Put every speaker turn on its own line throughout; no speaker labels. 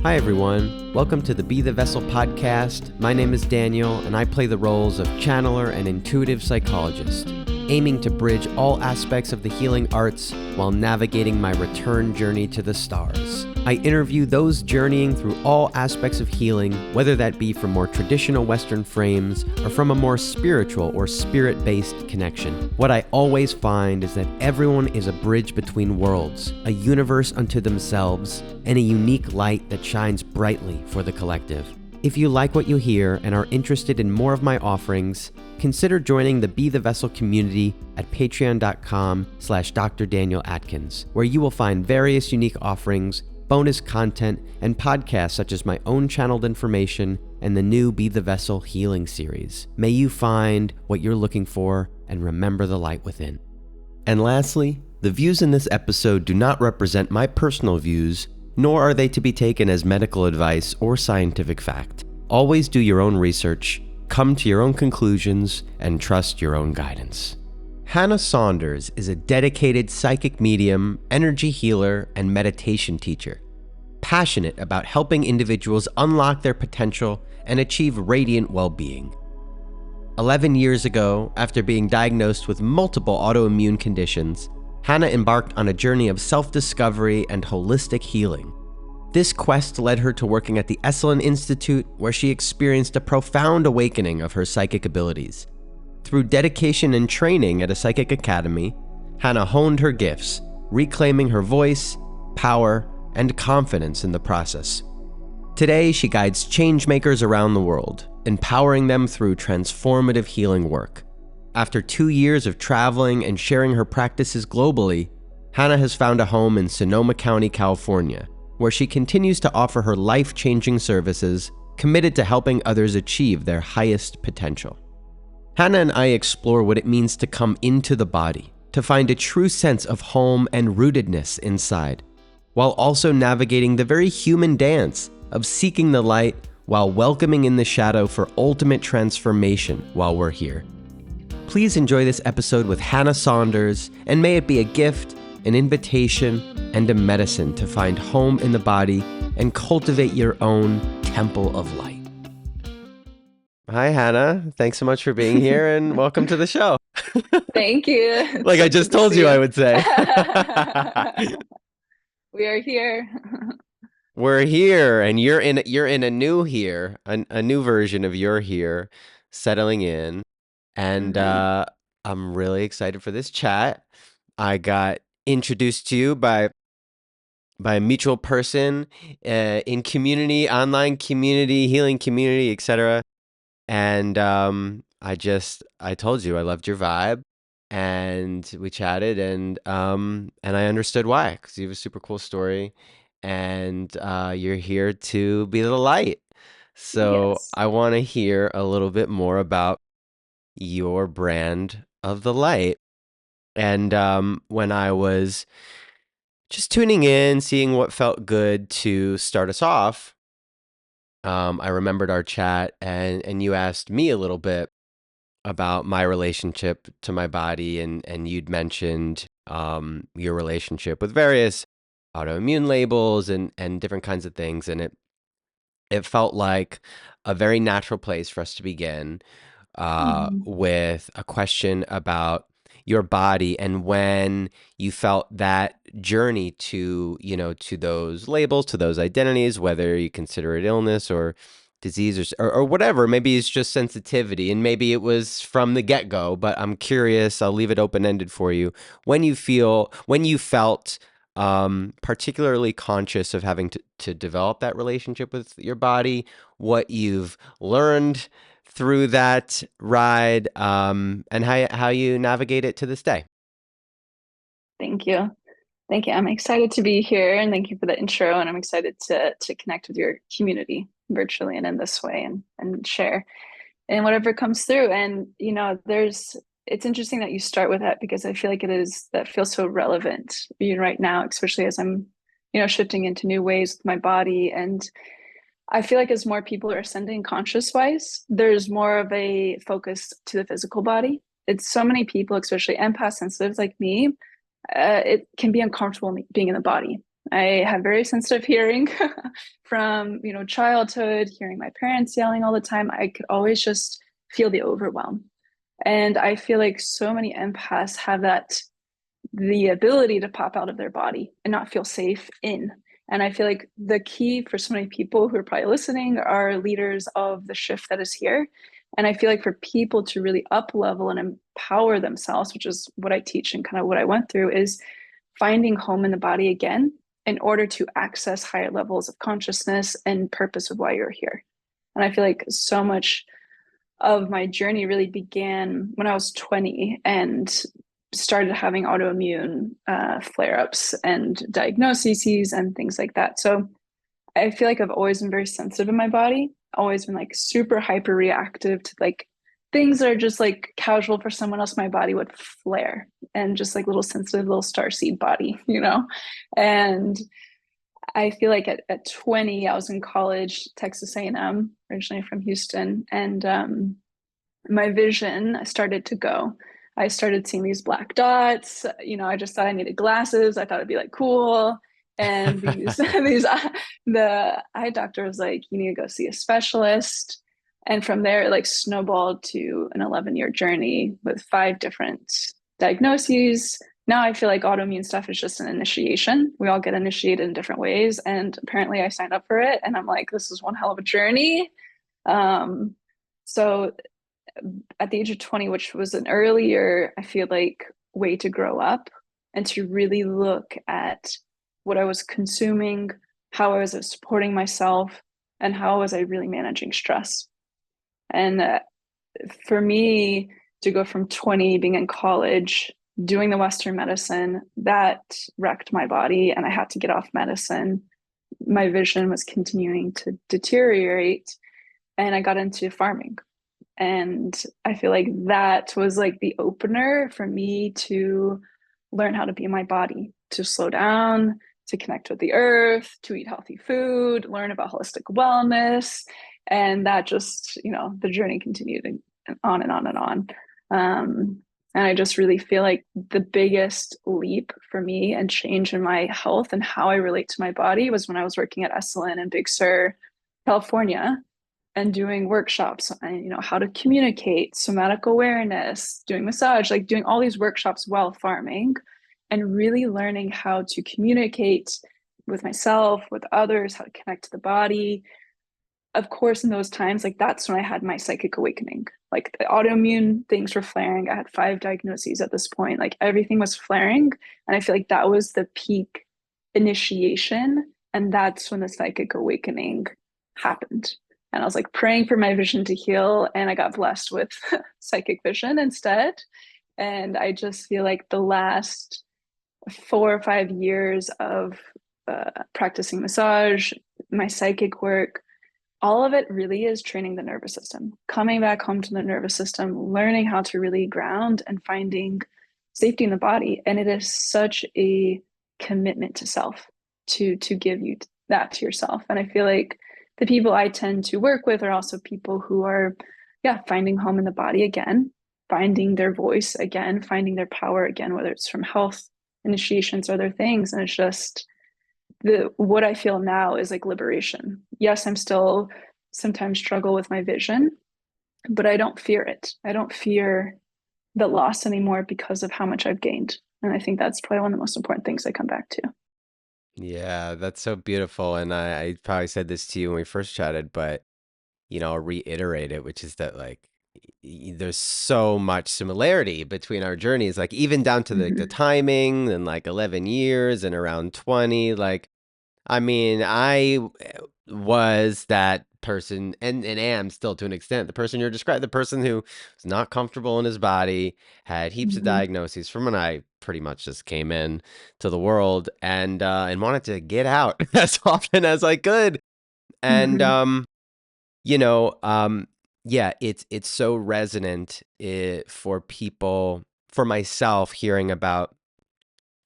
Hi everyone, welcome to the Be the Vessel podcast. My name is Daniel and I play the roles of channeler and intuitive psychologist, aiming to bridge all aspects of the healing arts while navigating my return journey to the stars. I interview those journeying through all aspects of healing, whether that be from more traditional Western frames or from a more spiritual or spirit-based connection. What I always find is that everyone is a bridge between worlds, a universe unto themselves, and a unique light that shines brightly for the collective. If you like what you hear and are interested in more of my offerings, consider joining the Be the Vessel community at patreon.com/Dr. Daniel Atkins, where you will find various unique offerings, bonus content, and podcasts such as my own channeled information and the new Be the Vessel healing series. May you find what you're looking for and remember the light within. And lastly, the views in this episode do not represent my personal views, nor are they to be taken as medical advice or scientific fact. Always do your own research, come to your own conclusions, and trust your own guidance. Hannah Saunders is a dedicated psychic medium, energy healer, and meditation teacher, passionate about helping individuals unlock their potential and achieve radiant well-being. 11 years ago, after being diagnosed with multiple autoimmune conditions, Hannah embarked on a journey of self-discovery and holistic healing. This quest led her to working at the Esalen Institute, where she experienced a profound awakening of her psychic abilities. Through dedication and training at a psychic academy, Hannah honed her gifts, reclaiming her voice, power, and confidence in the process. Today, she guides changemakers around the world, empowering them through transformative healing work. After 2 years of traveling and sharing her practices globally, Hannah has found a home in Sonoma County, California, where she continues to offer her life-changing services, committed to helping others achieve their highest potential. Hannah and I explore what it means to come into the body, to find a true sense of home and rootedness inside, while also navigating the very human dance of seeking the light while welcoming in the shadow for ultimate transformation while we're here. Please enjoy this episode with Hannah Saunders, and may it be a gift, an invitation, and a medicine to find home in the body and cultivate your own temple of light. Hi, Hannah. Thanks so much for being here and welcome to the show.
Thank you.
Like I just told you I would say.
We are here.
We're here, and you're in a new here, a new version of you're here, settling in. And I'm really excited for this chat. I got introduced to you by a mutual person in community, online community, healing community, etc. And I told you I loved your vibe, and we chatted, and I understood why, because you have a super cool story, and you're here to be the light. So
Yes.
I want to hear a little bit more about your brand of the light. And when I was just tuning in, seeing what felt good to start us off, I remembered our chat, and you asked me a little bit about my relationship to my body, and you'd mentioned your relationship with various autoimmune labels and different kinds of things, and it felt like a very natural place for us to begin
Mhm.
with a question about your body and when you felt that journey to, to those labels, to those identities, whether you consider it illness or disease or whatever. Maybe it's just sensitivity, and maybe it was from the get-go, but I'm curious, I'll leave it open-ended for you. When you felt particularly conscious of having to develop that relationship with your body, what you've learned through that ride, and how you navigate it to this day.
Thank you. Thank you. I'm excited to be here, and thank you for the intro. And I'm excited to connect with your community virtually and in this way, and share and whatever comes through. And it's interesting that you start with that, because I feel like that feels so relevant right now, especially as I'm shifting into new ways with my body. And I feel like as more people are ascending conscious wise, there's more of a focus to the physical body. It's so many people, especially empath sensitives like me, it can be uncomfortable being in the body. I have very sensitive hearing from, childhood, hearing my parents yelling all the time. I could always just feel the overwhelm. And I feel like so many empaths have the ability to pop out of their body and not feel safe in. And I feel like the key for so many people who are probably listening are leaders of the shift that is here. And I feel like for people to really up level and empower themselves, which is what I teach and kind of what I went through, is finding home in the body again in order to access higher levels of consciousness and purpose of why you're here. And I feel like so much of my journey really began when I was 20 and started having autoimmune flare-ups and diagnoses and things like that. So I feel like I've always been very sensitive in my body, always been like super hyper reactive to like things that are just like casual for someone else. My body would flare and just like little sensitive little starseed body, And I feel like at 20, I was in college, Texas A&M, originally from Houston, and my vision started to go. I started seeing these black dots. I just thought I needed glasses. I thought it'd be like cool. And the eye doctor was like, you need to go see a specialist. And from there, it like snowballed to an 11-year journey with 5 different diagnoses. Now I feel like autoimmune stuff is just an initiation. We all get initiated in different ways. And apparently I signed up for it. And I'm like, this is one hell of a journey. Um, so at the age of 20, which was an earlier, I feel like, way to grow up and to really look at what I was consuming, how I was supporting myself, and how was I really managing stress. And for me to go from 20, being in college, doing the Western medicine, that wrecked my body and I had to get off medicine. My vision was continuing to deteriorate and I got into farming. And I feel like that was like the opener for me to learn how to be in my body, to slow down, to connect with the earth, to eat healthy food, learn about holistic wellness. And that just, the journey continued and on and on and on. And I just really feel like the biggest leap for me and change in my health and how I relate to my body was when I was working at Esalen in Big Sur, California, and doing workshops on, how to communicate, somatic awareness, doing massage, like doing all these workshops while farming and really learning how to communicate with myself, with others, how to connect to the body. Of course, in those times, like that's when I had my psychic awakening. Like the autoimmune things were flaring. I had 5 diagnoses at this point. Like everything was flaring. And I feel like that was the peak initiation. And that's when the psychic awakening happened. And I was like praying for my vision to heal. And I got blessed with psychic vision instead. And I just feel like the last 4 or 5 years of practicing massage, my psychic work, all of it really is training the nervous system, coming back home to the nervous system, learning how to really ground and finding safety in the body. And it is such a commitment to self to give you that to yourself. And I feel like the people I tend to work with are also people who are, yeah, finding home in the body again, finding their voice again, finding their power again, whether it's from health initiations or other things. And it's just what I feel now is like liberation. Yes, I'm still sometimes struggle with my vision, but I don't fear it. I don't fear the loss anymore because of how much I've gained. And I think that's probably one of the most important things I come back to.
Yeah, that's so beautiful. And I probably said this to you when we first chatted, but I'll reiterate it, which is that like there's so much similarity between our journeys, like even down to the
Mm-hmm.
timing and like 11 years and around 20. Like, I mean, I was that person and am still to an extent the person you're describing, the person who was not comfortable in his body, had heaps of
Mm-hmm.
diagnoses from when I pretty much just came in to the world and wanted to get out as often as I could. And
Mm-hmm.
you know, um, yeah, it's so resonant for people, for myself, hearing about,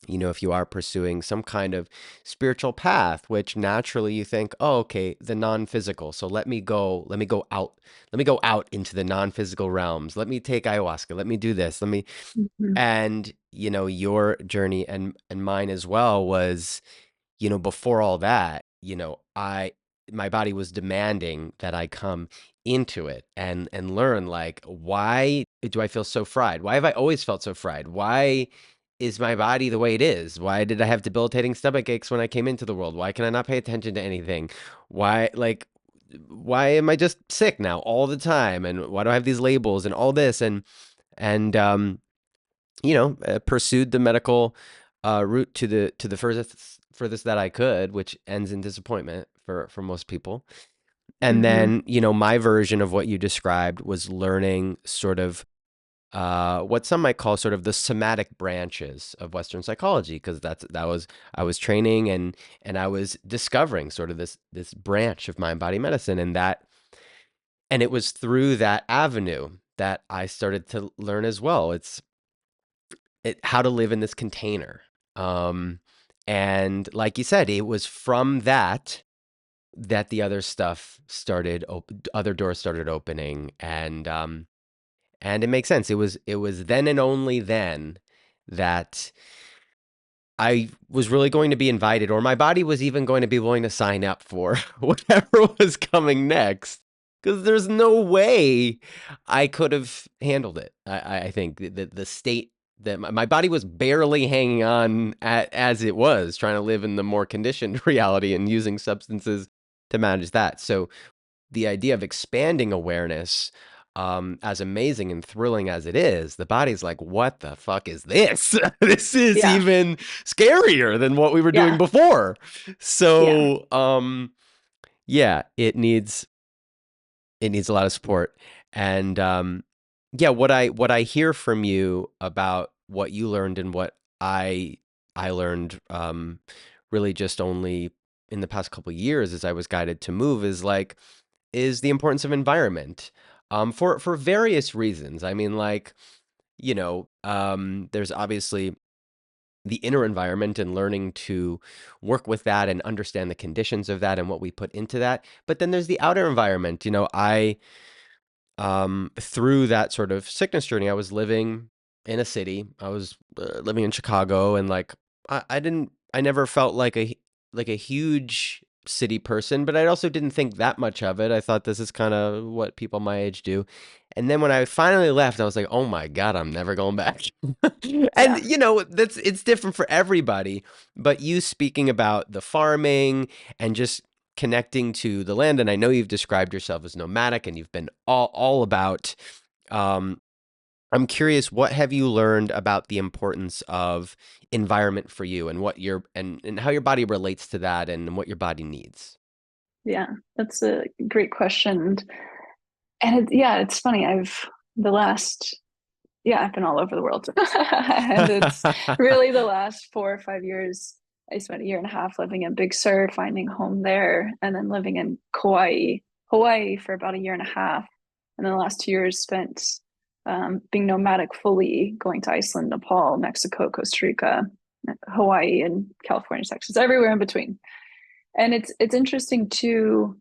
if you are pursuing some kind of spiritual path, which naturally you think, oh, okay, the non-physical. So let me go out into the non-physical realms. Let me take ayahuasca. Let me do this.
Mm-hmm.
And your journey and mine as well was before all that, my body was demanding that I come into it and learn, like, why do I feel so fried? Why have I always felt so fried? Why is my body the way it is? Why did I have debilitating stomach aches when I came into the world? Why can I not pay attention to anything? Why am I just sick now all the time? And why do I have these labels and all this? And pursued the medical route to the furthest that I could, which ends in disappointment for most people. And
Mm-hmm.
then, my version of what you described was learning sort of what some might call sort of the somatic branches of Western psychology, because that was I was training and I was discovering sort of this branch of mind body medicine, and it was through that avenue that I started to learn as well. How to live in this container. Um, and like you said, it was from that the other stuff other doors started opening, and it makes sense. It was then and only then that I was really going to be invited, or my body was even going to be willing to sign up for whatever was coming next. Because there's no way I could have handled it. I think the state that my body was barely hanging on as it was, trying to live in the more conditioned reality and using substances to manage that. So the idea of expanding awareness, as amazing and thrilling as it is, the body's like, what the fuck is this? This is
Yeah.
even scarier than what we were doing
Yeah.
before.
Yeah.
So, yeah, it needs a lot of support. And yeah, what I hear from you about what you learned and what I learned, really just only in the past couple of years as I was guided to move, is the importance of environment, for various reasons. I mean, like, there's obviously the inner environment and learning to work with that and understand the conditions of that and what we put into that. But then there's the outer environment. I through that sort of sickness journey, I was living in a city. I was living in Chicago, and like I never felt like a huge city person, but I also didn't think that much of it. I thought this is kind of what people my age do. And then when I finally left, I was like, "Oh my God, I'm never going back." And
Yeah.
it's different for everybody. But you speaking about the farming and just connecting to the land, and I know you've described yourself as nomadic and you've been all about, um I'm curious, what have you learned about the importance of environment for you, and and how your body relates to that and what your body needs?
Yeah. That's a great question. And yeah, it's funny. The last, yeah, I've been all over the world. And it's really the last 4 or 5 years. I spent a year and a half living in Big Sur, finding home there, and then living in Hawaii for about a year and a half. And then the last 2 years spent being nomadic fully, going to Iceland, Nepal, Mexico, Costa Rica, Hawaii, and California, Texas, everywhere in between. And it's interesting too,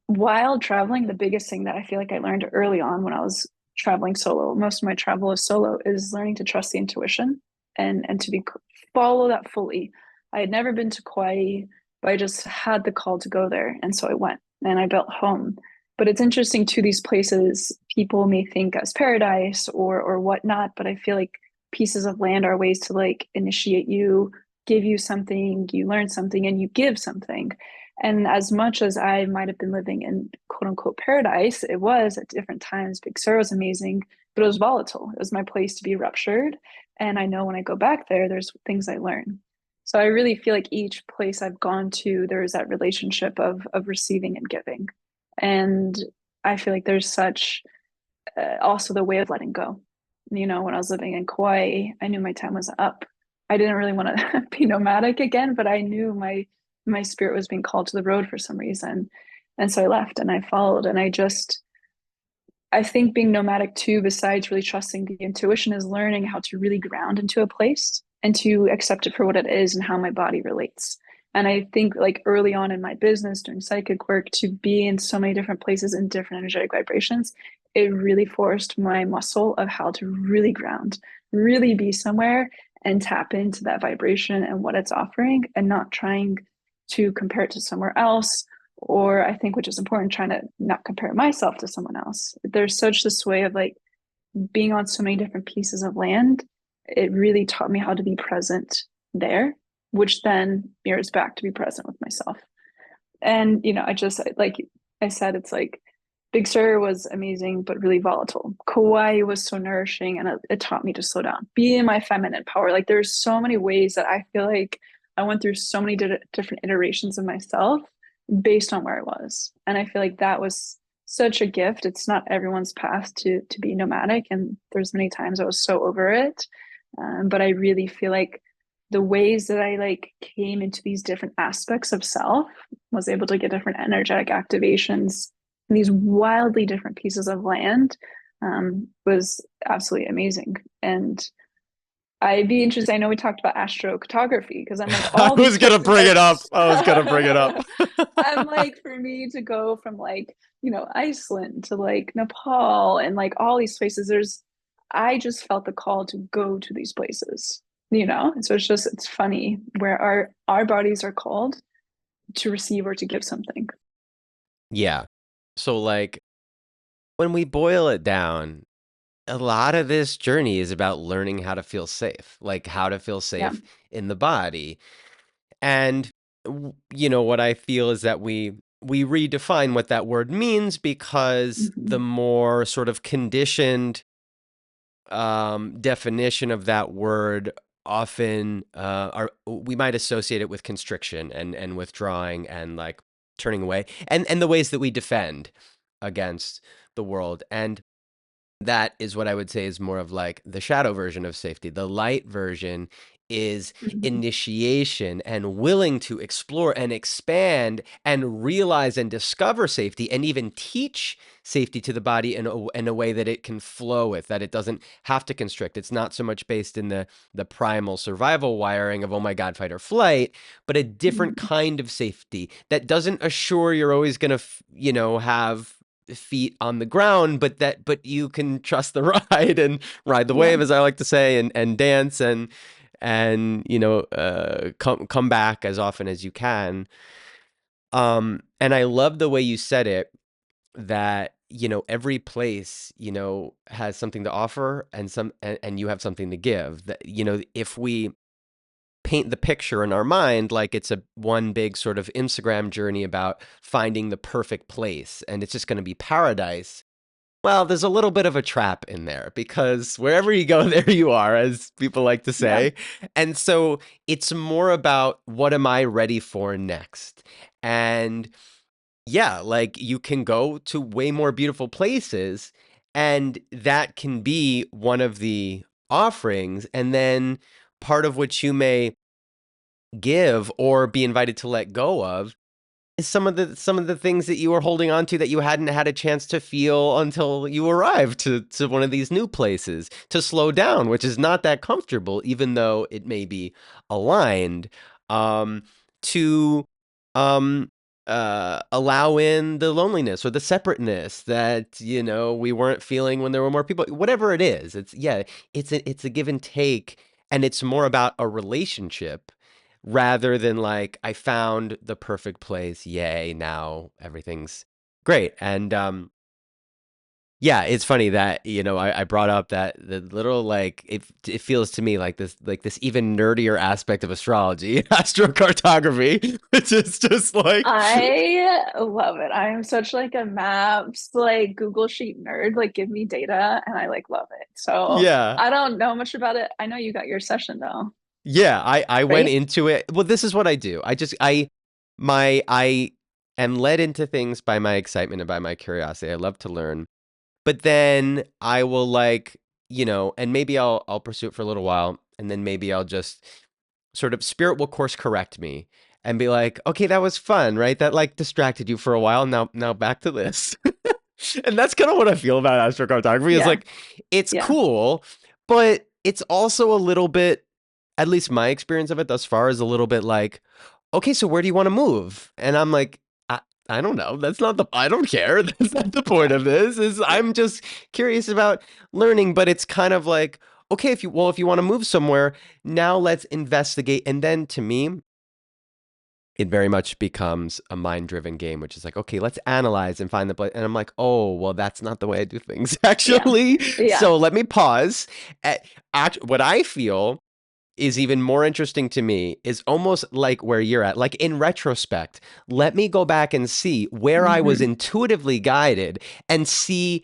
while traveling, the biggest thing that I feel like I learned early on when I was traveling solo, most of my travel is solo, is learning to trust the intuition and to be follow that fully. I had never been to Kauai, but I just had the call to go there, and so I went and I built home. But it's interesting too, these places people may think as paradise or whatnot, but I feel like pieces of land are ways to like initiate you, give you something, you learn something, and you give something. And as much as I might have been living in quote unquote paradise, it was at different times. Big Sur was amazing, but it was volatile. It was my place to be ruptured. And I know when I go back there, there's things I learn. So I really feel like each place I've gone to, there's that relationship of receiving and giving. And I feel like there's such also the way of letting go. When I was living in Kauai, I knew my time was up. I didn't really want to be nomadic again, but I knew my spirit was being called to the road for some reason. And so I left and I followed. And I think being nomadic too, besides really trusting the intuition, is learning how to really ground into a place and to accept it for what it is and how my body relates. And I think like early on in my business doing psychic work, to be in so many different places in different energetic vibrations, it really forced my muscle of how to really ground, really be somewhere and tap into that vibration and what it's offering, and not trying to compare it to somewhere else. Or I think, which is important, trying to not compare myself to someone else. There's such this way of like being on so many different pieces of land. It really taught me how to be present there, which then mirrors back to be present with myself. And I just, like I said, it's like Big Sur was amazing but really volatile. Kauai was so nourishing, and it taught me to slow down, be in my feminine power. Like there's so many ways that I feel like I went through so many different iterations of myself based on where I was. And I feel like that was such a gift. It's not everyone's path to be nomadic, and there's many times I was so over it. But I really feel like the ways that I like came into these different aspects of self, was able to get different energetic activations in these wildly different pieces of land, was absolutely amazing. And I'd be interested. I know we talked about astrocartography, because I'm like,
I
all these
was gonna
places
bring
are
it up. I was gonna bring it up.
I'm like, for me to go from like, Iceland to like Nepal and like all these places, I just felt the call to go to these places, And so it's funny where our bodies are called to receive or to give something.
Yeah. So like when we boil it down, a lot of this journey is about learning how to feel safe, like how to feel
Yeah.
safe in the body. And what I feel is that we redefine what that word means, because the
Hmm.
more sort of conditioned definition of that word often we might associate it with constriction and withdrawing and like turning away, and the ways that we defend against the world. And that is what I would say is more of like the shadow version of safety. The light version is
Hmm.
initiation and willing to explore and expand and realize and discover safety, and even teach safety to the body in a way that it can flow with, that it doesn't have to constrict. It's not so much based in the primal survival wiring of, oh my God, fight or flight, but a different
Hmm.
kind of safety that doesn't assure you're always going to, have feet on the ground, but you can trust the ride and ride the
Yeah.
wave, as I like to say, and dance and come back as often as you can. And I love the way you said it, that every place has something to offer, and you have something to give. That if we paint the picture in our mind like it's a one big sort of Instagram journey about finding the perfect place and it's just going to be paradise. Well, there's a little bit of a trap in there, because wherever you go, there you are, as people like to
Yeah.
say. And so it's more about, what am I ready for next? And yeah, like you can go to way more beautiful places, and that can be one of the offerings. And then part of which you may give or be invited to let go of is some of the things that you were holding on to that you hadn't had a chance to feel until you arrived to one of these new places, to slow down, which is not that comfortable, even though it may be aligned, um, to um, allow in the loneliness or the separateness that we weren't feeling when there were more people. Whatever it is, it's a give and take, and it's more about a relationship rather than like, I found the perfect place. Yay, now everything's great. And yeah, it's funny that I brought up that the little, like, it feels to me like this even nerdier aspect of astrology, astrocartography, which is just like
I love it. I am such like a maps like Google Sheet nerd. Like give me data and I like love it. So
yeah.
I don't know much about it. I know you got your session though,
Yeah, I went
right?
into it. Well, this is what I do. I am led into things by my excitement and by my curiosity. I love to learn. But then I will, like, and maybe I'll pursue it for a little while, and then maybe I'll just sort of, spirit will course correct me and be like, "Okay, that was fun, right? That like distracted you for a while. Now back to this." And that's kind of what I feel about astrocartography. Is
Yeah.
like, it's
Yeah.
cool, but it's also a little bit, at least my experience of it thus far is a little bit like, okay, so where do you want to move? And I'm like, I don't know. I don't care. That's not the point
Yeah.
of this. Is
Yeah.
I'm just curious about learning, but it's kind of like, okay, if you want to move somewhere, now let's investigate. And then to me, it very much becomes a mind-driven game, which is like, okay, let's analyze and find the place. And I'm like, oh, well, that's not the way I do things,
Yeah.
actually.
Yeah.
So let me pause. What I feel is even more interesting to me is almost like where you're at. Like in retrospect, let me go back and see where I was
Hmm.
intuitively guided and see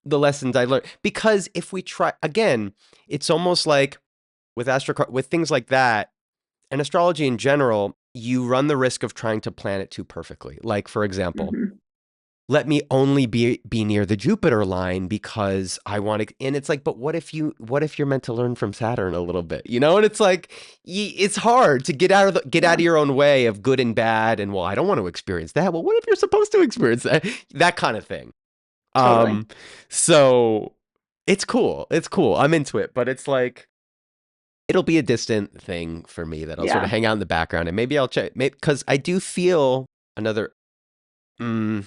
the lessons I learned. Because if we try again, it's almost like with things like that and astrology in general, you run the risk of trying to plan it too perfectly. Like, for example,
Hmm.
let me only be near the Jupiter line because I want to. And it's like, but what if you're meant to learn from Saturn a little bit, you know? And it's like, it's hard to get out
Yeah,
of your own way of good and bad. And well, I don't want to experience that. Well, what if you're supposed to experience that? That kind of thing.
totally.
Um, so it's cool. It's cool. I'm into it, but it's like, it'll be a distant thing for me that I'll sort of
Yeah.
hang out in the background and maybe I'll check because I do feel another mm,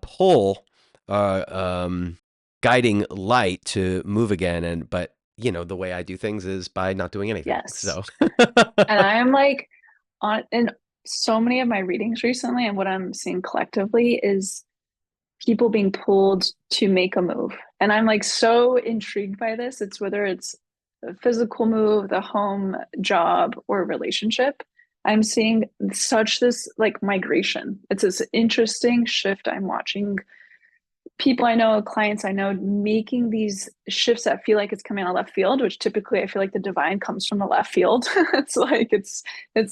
pull, uh, um, guiding light to move again. And but the way I do things is by not doing anything.
Yes.
So
And I am like on in so many of my readings recently, and what I'm seeing collectively is people being pulled to make a move. And I'm like so intrigued by this. It's whether it's a physical move, the home, job, or relationship. I'm seeing such this like migration. It's this interesting shift I'm watching people I know, clients I know, making these shifts that feel like it's coming out of left field, which typically I feel like the divine comes from the left field. It's like it's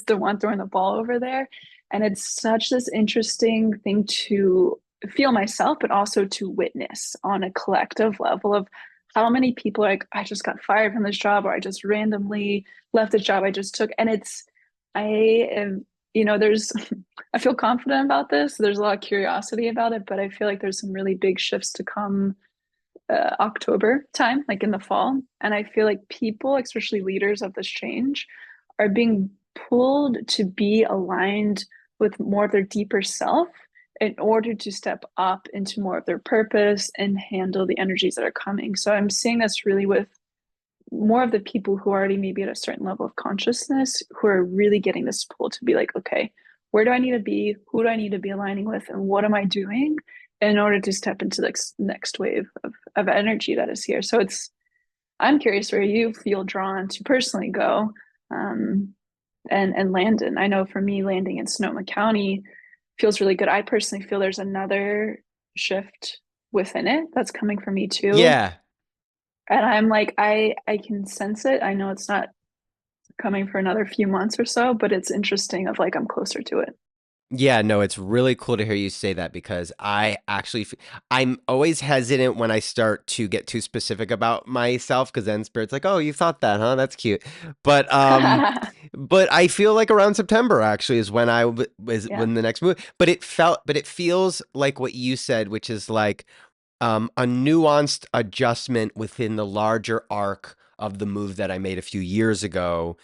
the one throwing the ball over there. And it's such this interesting thing to feel myself, but also to witness on a collective level of how many people are like, I just got fired from this job, or I just randomly left the job I just took. And I am, there's I feel confident about this. There's a lot of curiosity about it, but I feel like there's some really big shifts to come October time, like in the fall. And I feel like people, especially leaders of this change, are being pulled to be aligned with more of their deeper self in order to step up into more of their purpose and handle the energies that are coming. So I'm seeing this really with more of the people who are already maybe at a certain level of consciousness who are really getting this pull to be like, okay, where do I need to be? Who do I need to be aligning with? And what am I doing in order to step into the next wave of energy that is here? So I'm curious where you feel drawn to personally go and land in. I know for me, landing in Sonoma County feels really good. I personally feel there's another shift within it that's coming for me too,
yeah.
and I'm like, I can sense it. I know it's not coming for another few months or so, but it's interesting of like I'm closer to it.
Yeah, no, it's really cool to hear you say that because I'm always hesitant when I start to get too specific about myself because then Spirit's like, "Oh, you thought that, huh? That's cute." But but I feel like around September actually is when was
Yeah.
when the next move. But it feels like what you said, which is like a nuanced adjustment within the larger arc of the move that I made a few years ago.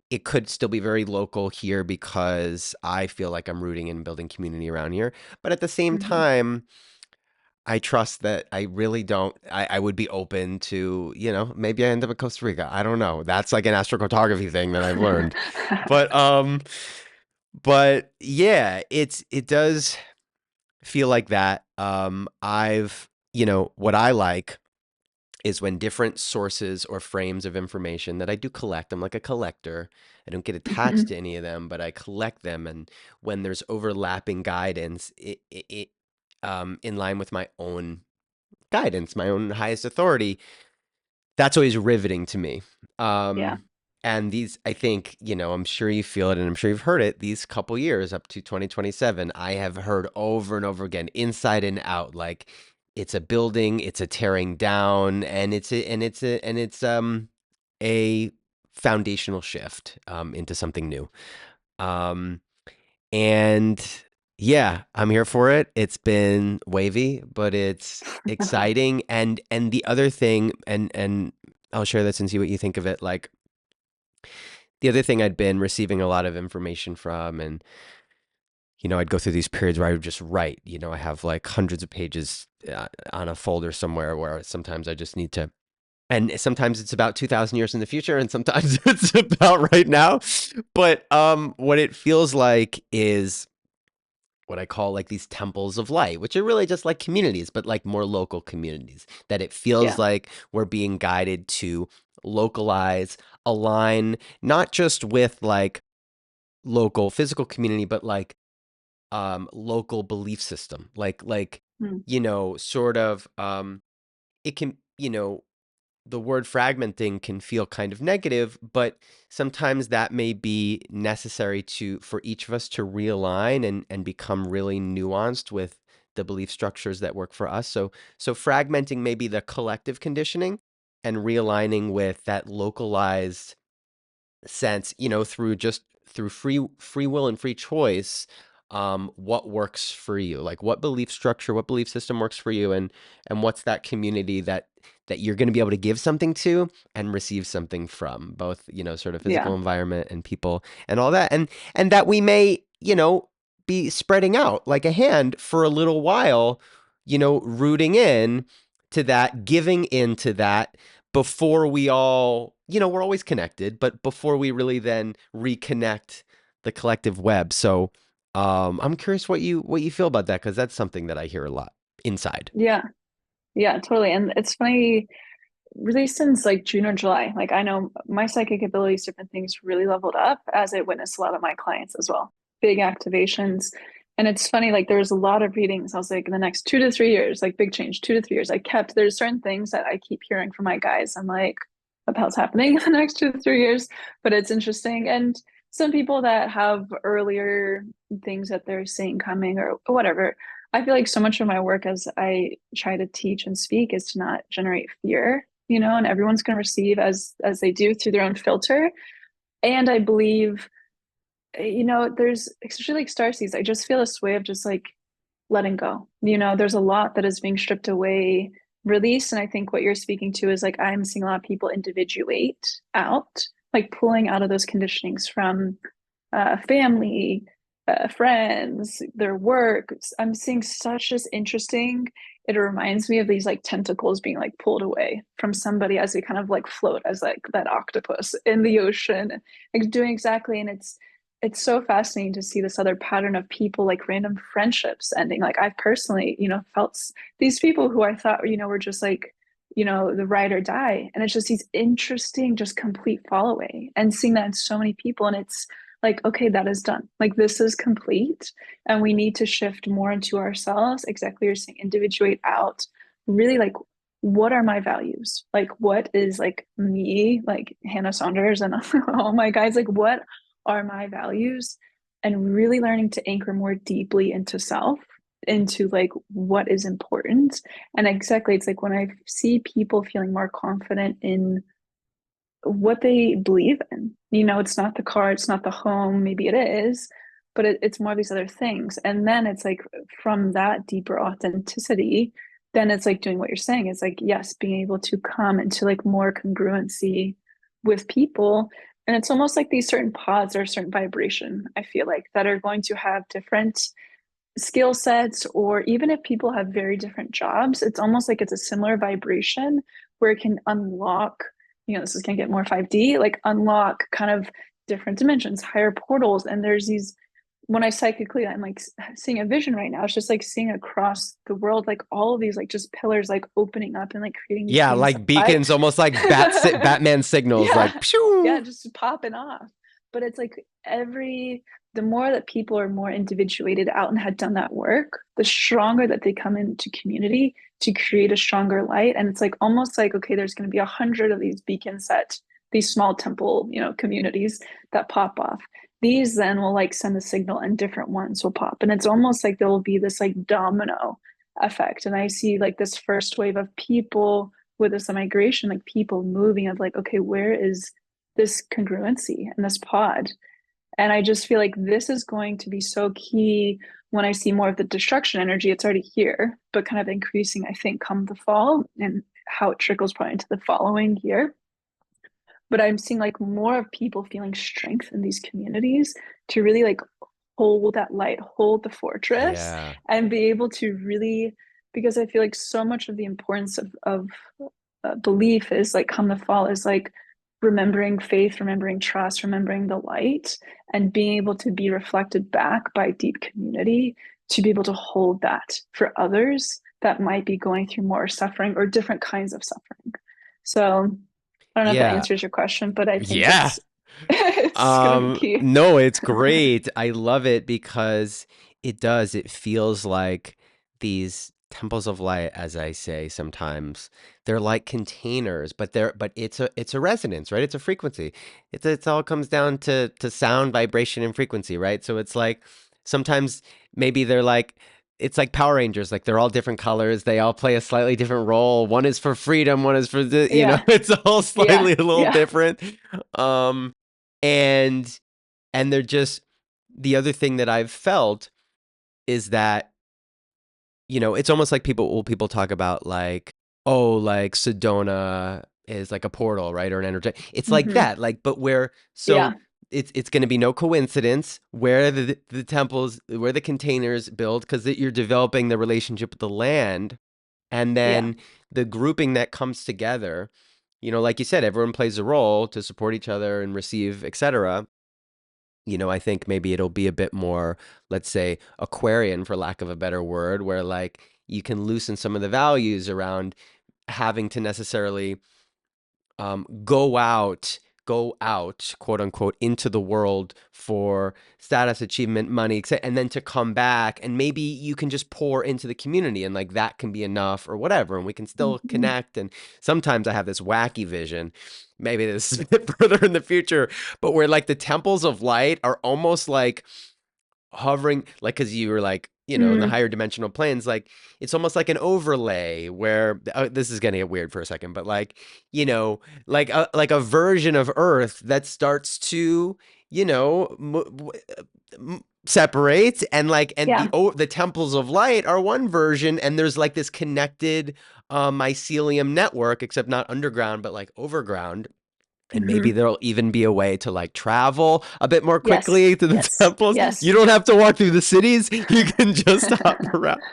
It could still be very local here because I feel like I'm rooting and building community around here. But at the same
Hmm.
time, I trust that I really don't. I would be open to, maybe I end up in Costa Rica. I don't know. That's like an astrocartography thing that I've learned. But yeah, it does feel like that. What I like is when different sources or frames of information that I do collect, I'm like a collector. I don't get attached to
Hmm.
any of them, but I collect them. And when there's overlapping guidance, in line with my own guidance, my own highest authority, that's always riveting to me.
Yeah.
And these, I think, I'm sure you feel it and I'm sure you've heard it these couple years up to 2027. I have heard over and over again, inside and out, like it's a building, it's a tearing down, and it's a foundational shift into something new. Um, and yeah, I'm here for it. It's been wavy, but it's exciting. And the other thing, and I'll share this and see what you think of it. Like the other thing I'd been receiving a lot of information from, and I'd go through these periods where I would just write. I have like hundreds of pages on a folder somewhere where sometimes I just need to And sometimes it's about 2,000 years in the future, and sometimes it's about right now. But what it feels like is what I call like these temples of light, which are really just like communities, but like more local communities, that it feels
Yeah.
like we're being guided to localize, align, not just with like local physical community, but like local belief system, like
Mm.
sort of it can, the word fragmenting can feel kind of negative, but sometimes that may be necessary to for each of us to realign and become really nuanced with the belief structures that work for us. So fragmenting may be the collective conditioning, and realigning with that localized sense, through free will and free choice, what works for you, like what belief structure, what belief system works for you, and what's that community that you're going to be able to give something to and receive something from, both, sort of
Yeah.
physical environment and people and all that, and that we may, be spreading out like a hand for a little while, rooting in to that, giving into that, before we all, we're always connected, but before we really then reconnect the collective web. So I'm curious what you feel about that, because that's something that I hear a lot inside.
Yeah. Yeah, totally. And it's funny, really since like June or July, like I know my psychic abilities, different things really leveled up as I witnessed a lot of my clients as well. Big activations. And it's funny, like there was a lot of readings. I was like, in the next 2 to 3 years, like big change, 2 to 3 years. There's certain things that I keep hearing from my guys. I'm like, what the hell's happening in the next 2 to 3 years? But it's interesting. And some people that have earlier things that they're seeing coming or whatever. I feel like so much of my work as I try to teach and speak is to not generate fear, and everyone's going to receive as they do through their own filter. And I believe, there's especially like star seeds. I just feel this way of just like letting go. There's a lot that is being stripped away, released. And I think what you're speaking to is like I'm seeing a lot of people individuate out, like pulling out of those conditionings from family, friends, their work. I'm seeing such as interesting. It reminds me of these like tentacles being like pulled away from somebody as they kind of like float as like that octopus in the ocean, like doing exactly. And it's so fascinating to see this other pattern of people like random friendships ending. Like I've personally, felt these people who I thought, were just like, the ride or die. And it's just these interesting, just complete fall away and seeing that in so many people. And it's like, okay, that is done. Like this is complete. And we need to shift more into ourselves. Exactly. You're saying individuate out. Really like, what are my values? Like, what is like me, like Hannah Saunders and all my guys, like, what are my values? And really learning to anchor more deeply into self, into like what is important. And exactly, it's like when I see people feeling more confident in what they believe in. It's not the car, it's not the home, maybe it is, but it's more of these other things. And then it's like from that deeper authenticity, then it's like doing what you're saying. It's like, yes, being able to come into like more congruency with people. And it's almost like these certain pods or a certain vibration, I feel like, that are going to have different skill sets, or even if people have very different jobs, it's almost like it's a similar vibration where it can unlock, this is going to get more 5D, like unlock kind of different dimensions, higher portals. And there's these, when I psychically, I'm like seeing a vision right now. It's just like seeing across the world, like all of these, like just pillars, like opening up and like creating these
Yeah,
beings of
like
light.
beacons, almost like Batman signals,
Yeah.
like
Yeah,
pew.
just popping off. But it's like the more that people are more individuated out and had done that work, the stronger that they come into community to create a stronger light. And it's like almost like, okay, there's going to be 100 of these beacons set, these small temple, communities that pop off. These then will like send a signal and different ones will pop. And it's almost like there will be this like domino effect. And I see like this first wave of people with this migration, like people moving of like, okay, where is this congruency and this pod? And I just feel like this is going to be so key when I see more of the destruction energy. It's already here, but kind of increasing, I think, come the fall and how it trickles probably into the following year. But I'm seeing like more of people feeling strength in these communities to really like hold that light, hold the fortress,
Yeah.
and be able to really, because I feel like so much of the importance of belief is like come to fall is like remembering faith, remembering trust, remembering the light, and being able to be reflected back by deep community to be able to hold that for others that might be going through more suffering or different kinds of suffering. So I don't know if that
Yeah.
answers your question, but I think
Yeah.
it's it's going to be key.
No, it's great. I love it because it does. It feels like these temples of light, as I say sometimes, they're like containers, but it's a resonance, right? It's a frequency. It's all comes down to sound, vibration, and frequency, right? So it's like sometimes maybe they're like it's like Power Rangers, like they're all different colors. They all play a slightly different role. One is for freedom, one is for
Yeah,
it's all
yeah,
slightly a little
yeah.
different. Um, and they're just the other thing that I've felt is that it's almost like people talk about like, oh, like Sedona is like a portal, right? Or an energy. It's like
Hmm.
that, like, but where so
Yeah.
it's going to be no coincidence where the temples, where the containers build, because you're developing the relationship with the land, and
Yeah.
then the grouping that comes together. Like you said, everyone plays a role to support each other and receive, etc. I think maybe it'll be a bit more, let's say, Aquarian, for lack of a better word, where like you can loosen some of the values around having to necessarily go out, quote unquote, into the world for status, achievement, money, etc., and then to come back, and maybe you can just pour into the community, and like that can be enough or whatever, and we can still
Hmm.
connect. And sometimes I have this wacky vision, maybe this is a bit further in the future, but where like the temples of light are almost like hovering, like, because you were like, in the
Mm.
higher dimensional planes, like it's almost like an overlay where this is gonna get weird for a second, but like, like a version of Earth that starts to, separate, and like, and
Yeah.
the temples of light are one version, and there's like this connected mycelium network, except not underground but like overground. And maybe
Hmm.
there'll even be a way to like travel a bit more
Yes.
quickly to the
Yes.
temples.
Yes.
You don't have to walk through the cities. You can just hop around.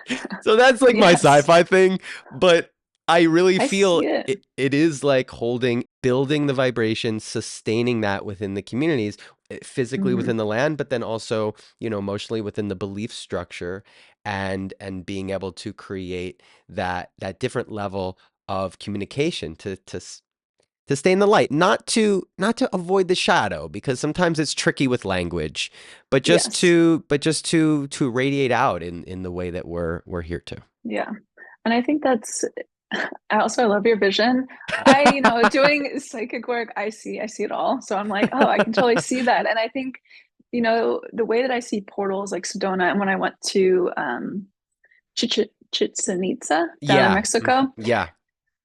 So that's like my
Yes.
sci-fi thing. But I really
I
feel
see it.
it is like building the vibration, sustaining that within the communities, physically
Hmm.
within the land, but then also, emotionally within the belief structure, and being able to create that different level of communication to stay in the light, not to avoid the shadow, because sometimes it's tricky with language, but just
Yes.
to radiate out in the way that we're here to.
Yeah. And I think that's I love your vision. Doing psychic work, I see it all. So I'm like, oh, I can totally see that. And I think, the way that I see portals like Sedona, and when I went to Chichen Itza down in
Yeah.
Mexico,
Yeah.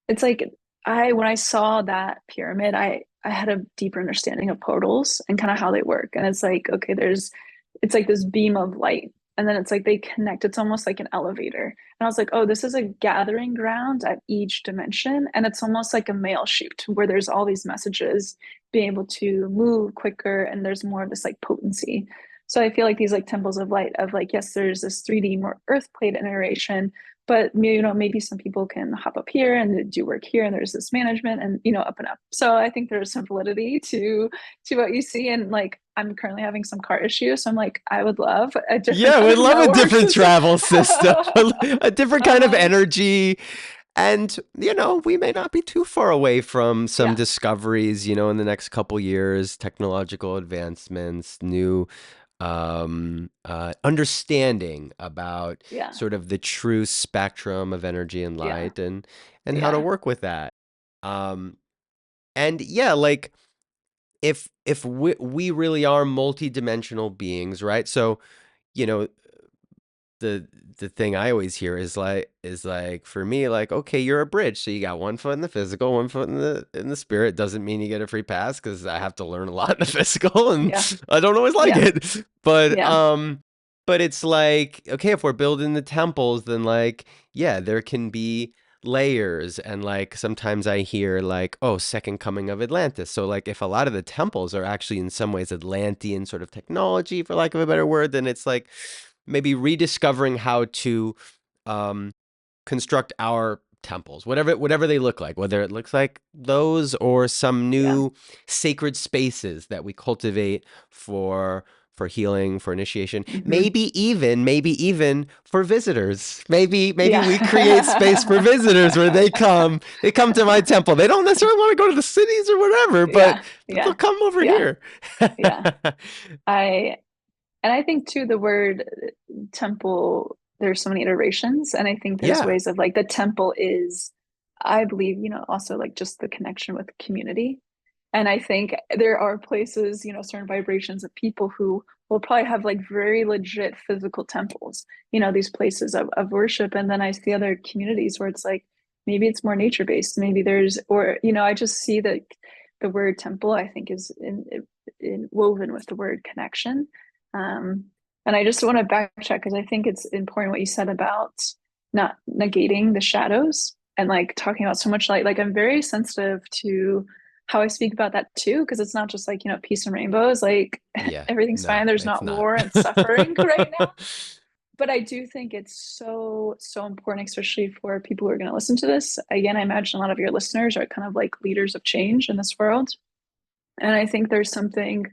it's like when I saw that pyramid, I had a deeper understanding of portals and kind of how they work. And it's like, okay, it's like this beam of light, and then it's like they connect. It's almost like an elevator. And I was like, oh, this is a gathering ground at each dimension, and it's almost like a mail chute where there's all these messages being able to move quicker, and there's more of this like potency. So I feel like these like temples of light of like, yes, there's this 3D more earth plate iteration, but maybe some people can hop up here and do work here, and there's this management, and up and up. So I think there's some validity to what you see. And like I'm currently having some car issues, so I'm like, I would love a different
Yeah,
kind
we'd
of
love a
network
different
system.
travel system, a different kind of
uh,
energy. And, we may not be too far away from some
yeah,
discoveries, in the next couple years, technological advancements, new understanding about
yeah,
sort of the true spectrum of energy and
yeah,
light, and how to
yeah,
work with that. Um, and yeah, like if we really are multidimensional beings, right? So, you know, the the thing I always hear is like for me, like, okay, you're a bridge, so you got one foot in the physical, one foot in the spirit. Doesn't mean you get a free pass, because I have to learn a lot in the physical, and
yeah,
I don't always like
yeah,
it. But
yeah,
it's like, okay, if we're building the temples, then like, yeah, there can be layers, and like sometimes I hear like, oh, second coming of Atlantis. So like if a lot of the temples are actually in some ways Atlantean sort of technology, for lack of a better word, then it's like maybe rediscovering how to um, construct our temples, whatever they look like, whether it looks like those or some
Yeah.
new sacred spaces that we cultivate for healing, for initiation,
Hmm.
maybe even for visitors. Maybe we create space for
Yeah.
visitors where they come to my temple. They don't necessarily want to go to the cities or whatever, but
Yeah.
they'll
Yeah.
come over
Yeah.
here.
Yeah. I And I think too, the word temple, there's so many iterations. And I think there's
Yeah.
ways of like the temple is, I believe, also like just the connection with community. And I think there are places, certain vibrations of people who will probably have like very legit physical temples, these places of worship. And then I see other communities where it's like maybe it's more nature based. Maybe there's, or, I just see that the word temple, I think, is woven with the word connection. um, and I just want to backtrack because I think it's important what you said about not negating the shadows and like talking about so much light. Like I'm very sensitive to how I speak about that too, because it's not just like, peace and rainbows, like
Yeah.
everything's
No,
fine. There's
it's
not
not.
war and suffering right now. But I do think it's so, so important, especially for people who are going to listen to this. Again, I imagine a lot of your listeners are kind of like leaders of change in this world. And I think there's something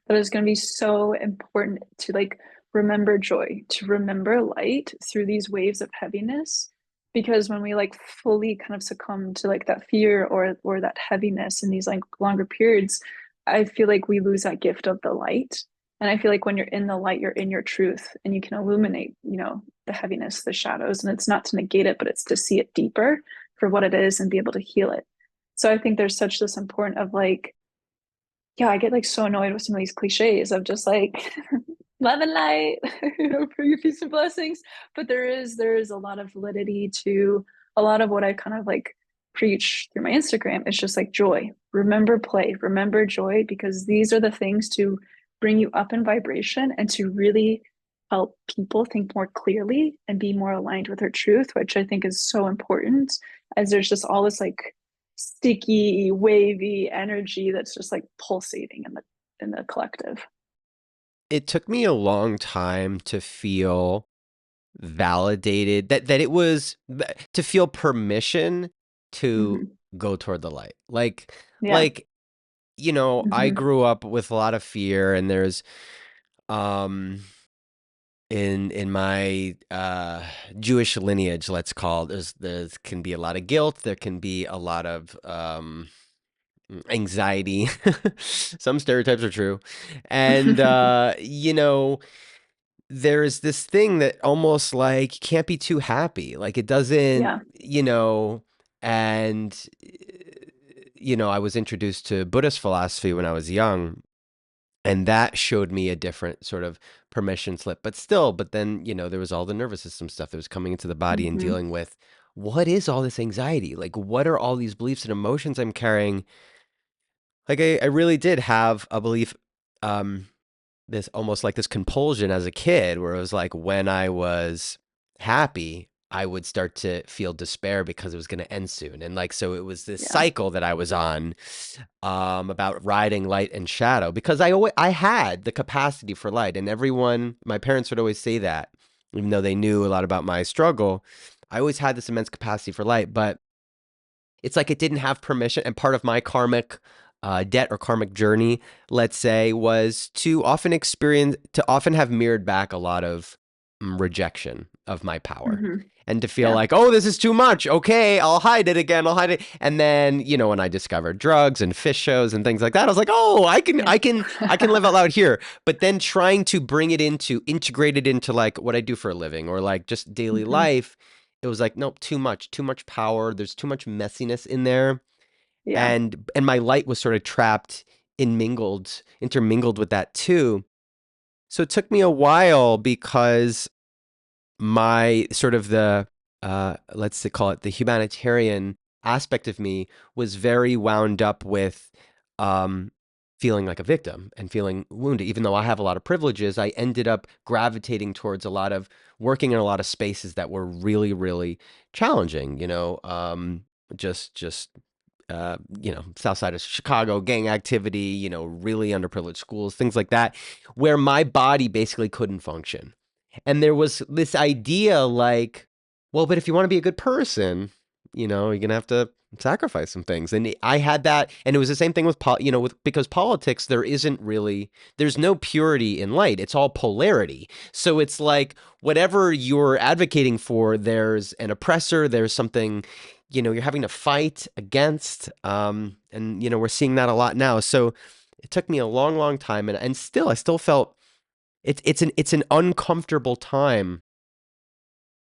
that is going to be so important to like remember joy, to remember light through these waves of heaviness. Because when we like fully kind of succumb to like that fear or that heaviness in these like longer periods, I feel like we lose that gift of the light. And I feel like when you're in the light, you're in your truth and you can illuminate, the heaviness, the shadows. And it's not to negate it, but it's to see it deeper for what it is and be able to heal it. So I think there's such this important of like, yeah, I get like so annoyed with some of these cliches of just like love and light, for your peace and blessings. But there is a lot of validity to a lot of what I kind of like preach through my Instagram. It's just like joy. Remember play, remember joy, because these are the things to bring you up in vibration and to really help people think more clearly and be more aligned with their truth, which I think is so important as there's just all this like sticky, wavy energy that's just like pulsating in the collective.
It took me a long time to feel validated that it was to feel permission to
Hmm.
go toward the light.
Yeah.
Like I
Hmm.
grew up with a lot of fear, and there's um in my Jewish lineage, let's call it, there can be a lot of guilt, there can be a lot of anxiety. Some stereotypes are true. And there is this thing that almost like can't be too happy. Like it doesn't,
Yeah.
and I was introduced to Buddhist philosophy when I was young, and that showed me a different sort of permission slip. But then, there was all the nervous system stuff that was coming into the body and
Hmm.
dealing with what is all this anxiety? Like what are all these beliefs and emotions I'm carrying? Like I really did have a belief, um, this almost like this compulsion as a kid where it was like when I was happy, I would start to feel despair because it was going to end soon. And like, so it was this
Yeah.
cycle that I was on, about riding light and shadow, because I had the capacity for light, and my parents would always say that, even though they knew a lot about my struggle, I always had this immense capacity for light, but it's like it didn't have permission. And part of my karmic debt or karmic journey, let's say, was to often have mirrored back a lot of rejection of my power.
Hmm.
And to feel
Yeah.
like, oh, this is too much. Okay, I'll hide it again. I'll hide it. And then, when I discovered drugs and fish shows and things like that, I was like, oh,
Yeah.
I can live out loud here. But then trying to integrate it into like what I do for a living or like just daily
Hmm.
life, it was like, nope, too much power. There's too much messiness in there.
Yeah.
And my light was sort of intermingled with that too. So it took me a while because my sort of the let's call it the humanitarian aspect of me was very wound up with um feeling like a victim and feeling wounded. Even though I have a lot of privileges, I ended up gravitating towards a lot of working in a lot of spaces that were really, really challenging, just south side of Chicago, gang activity, really underprivileged schools, things like that, where my body basically couldn't function. And there was this idea like, well, but if you want to be a good person, you're gonna have to sacrifice some things. And I had that, and it was the same thing with because politics, there's no purity in light. It's all polarity. So it's like whatever you're advocating for, there's an oppressor, there's something, you're having to fight against. And we're seeing that a lot now. So it took me a long, long time, and I still felt it's an uncomfortable time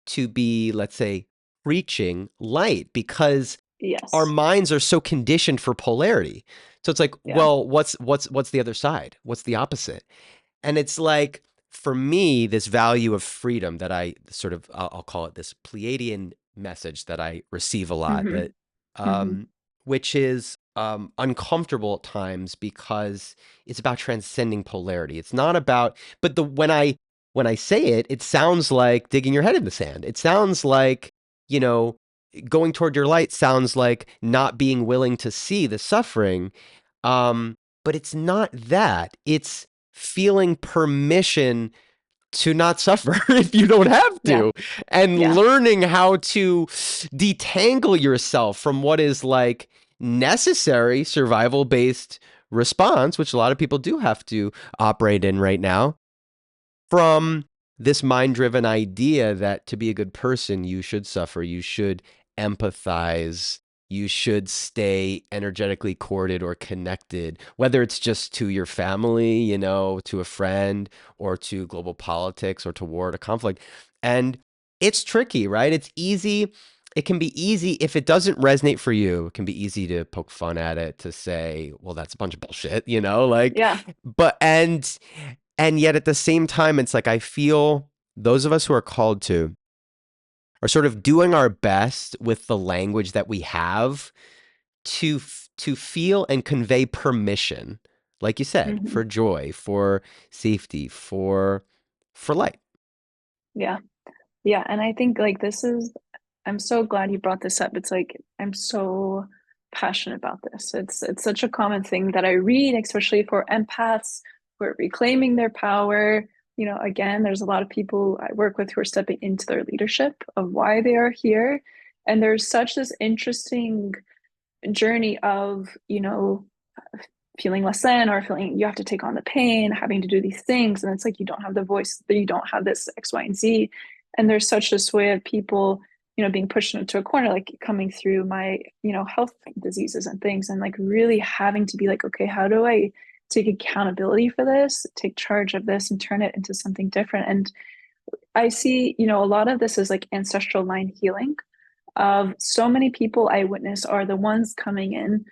to be, let's say, preaching light, because our
Yes.
minds are so conditioned for polarity. So it's like,
Yeah.
well, what's the other side? What's the opposite? And it's like, for me, this value of freedom that I'll call it this Pleiadian message that I receive a lot,
Mm-hmm.
that
Mm-hmm.
which is uncomfortable at times, because it's about transcending polarity. It's not about, but when I say it, it sounds like digging your head in the sand. It sounds like, you know, going toward your light sounds like not being willing to see the suffering. But it's not that. It's feeling permission to not suffer if you don't have
Yeah.
to, and
Yeah.
learning how to detangle yourself from what is like necessary survival based response, which a lot of people do have to operate in right now, from this mind driven idea that to be a good person, you should suffer, you should empathize, you should stay energetically corded or connected, whether it's just to your family, to a friend, or to global politics, or to war, to conflict. And it's tricky, right? It's easy. It can be easy if it doesn't resonate for you. It can be easy to poke fun at it, to say, well, that's a bunch of bullshit, like,
Yeah.
but, and yet at the same time, it's like, I feel those of us who are called to are sort of doing our best with the language that we have to feel and convey permission, like you said,
Mm-hmm.
for joy, for safety, for light.
Yeah. Yeah. And I think like I'm so glad you brought this up. It's like I'm so passionate about this. It's such a common thing that I read, especially for empaths who are reclaiming their power. Again, there's a lot of people I work with who are stepping into their leadership of why they are here. And there's such this interesting journey of, feeling less than, or feeling you have to take on the pain, having to do these things. And it's like you don't have the voice, that you don't have this X, Y, and Z. And there's such this way of people, being pushed into a corner, like coming through my, health diseases and things, and like really having to be like, okay, how do I take accountability for this, take charge of this, and turn it into something different? And I see, a lot of this is like ancestral line healing of so many people I witness are the ones coming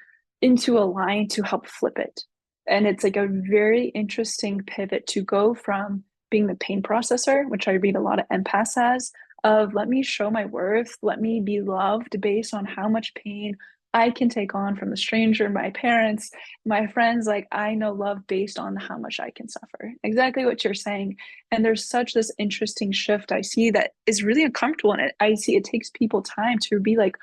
into a line to help flip it. And it's like a very interesting pivot to go from being the pain processor, which I read a lot of empaths as, of let me show my worth, let me be loved based on how much pain I can take on from a stranger, my parents, my friends. Like I know love based on how much I can suffer. Exactly what you're saying. And there's such this interesting shift I see that is really uncomfortable. And I see it takes people time to be like,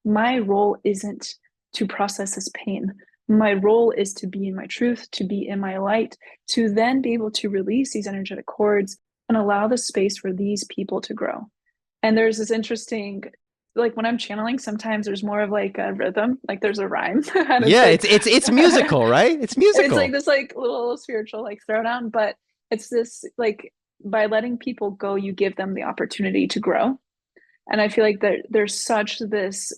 my role isn't to process this pain. My role is to be in my truth, to be in my light, to then be able to release these energetic cords and allow the space for these people to grow. And there's this interesting, like when I'm channeling, sometimes there's more of like a rhythm, like there's a rhyme, and it's
Yeah,
like,
it's musical, right? It's
it's like
musical.
this like little spiritual like throwdown, but it's this like by letting people go, you give them the opportunity to grow. And I feel like there's such this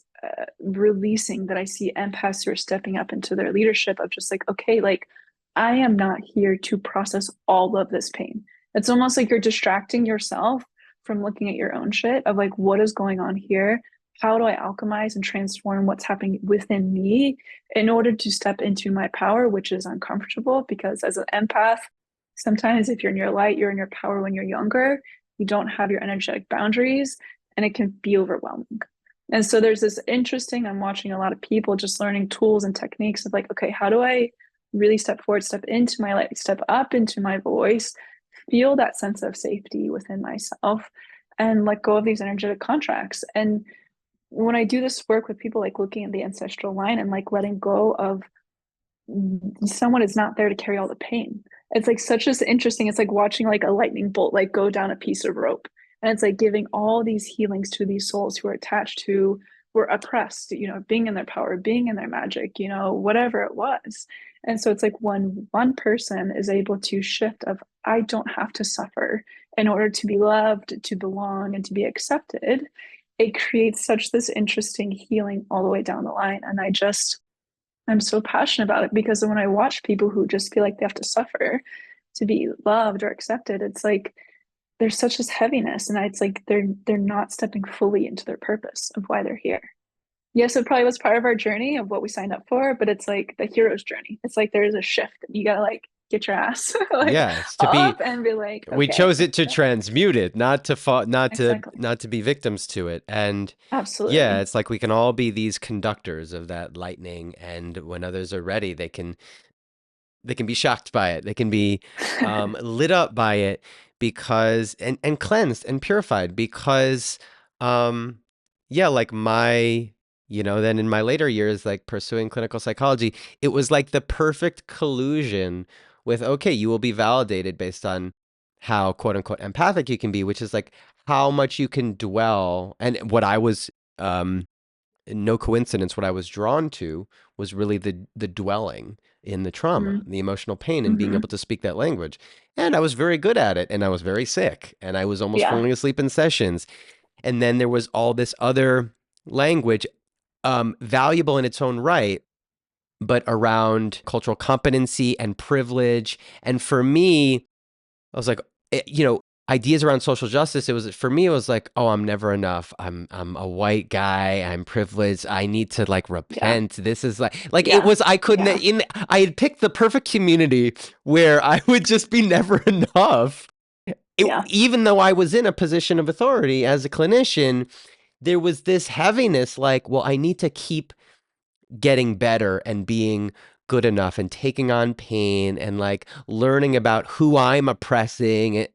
releasing that I see empaths who are stepping up into their leadership of just like, okay, like I am not here to process all of this pain. It's almost like you're distracting yourself from looking at your own shit of like, what is going on here? How do I alchemize and transform what's happening within me in order to step into my power, which is uncomfortable because as an empath, sometimes if you're in your light, you're in your power when you're younger, you don't have your energetic boundaries, and it can be overwhelming. And so there's this interesting, I'm watching a lot of people just learning tools and techniques of like, okay, how do I really step forward, step into my light, step up into my voice, feel that sense of safety within myself, and let go of these energetic contracts. And when I do this work with people, like looking at the ancestral line and like letting go of someone is not there to carry all the pain. It's like such as interesting. It's like watching like a lightning bolt like go down a piece of rope. And it's like giving all these healings to these souls who are attached to were oppressed, being in their power, being in their magic, whatever it was. And so it's like when one person is able to shift of, I don't have to suffer in order to be loved, to belong, and to be accepted, it creates such this interesting healing all the way down the line. And I'm so passionate about it because when I watch people who just feel like they have to suffer to be loved or accepted, it's like there's such this heaviness, and it's like they're not stepping fully into their purpose of why they're here. Yes, it probably was part of our journey of what we signed up for, but it's like the hero's journey. It's like there's a shift. You gotta like get your ass like
Yeah, it's to be
up and be like,
we
okay,
chose it to transmute it, not to fall,
exactly,
not to be victims to it. And yeah,
absolutely,
it's like we can all be these conductors of that lightning, and when others are ready, they can be shocked by it. They can be lit up by it because and cleansed and purified because yeah, like my then in my later years, like pursuing clinical psychology, it was like the perfect collusion with, okay, you will be validated based on how quote unquote empathic you can be, which is like how much you can dwell. And what I was no coincidence, what I was drawn to was really the dwelling in the trauma,
mm-hmm.
the emotional pain, and being
Mm-hmm.
able to speak that language. And I was very good at it, and I was very sick, and I was almost
Yeah,
falling asleep in sessions. And then there was all this other language, valuable in its own right, but around cultural competency and privilege. And for me, I was like, ideas around social justice. It was for me. It was like, oh, I'm never enough. I'm a white guy. I'm privileged. I need to like
yeah,
repent. This is like it
yeah,
was. I couldn't.
yeah,
I had picked the perfect community where I would just be never enough.
yeah,
Even though I was in a position of authority as a clinician, there was this heaviness. Like, well, I need to keep getting better and being good enough and taking on pain and like learning about who I'm oppressing.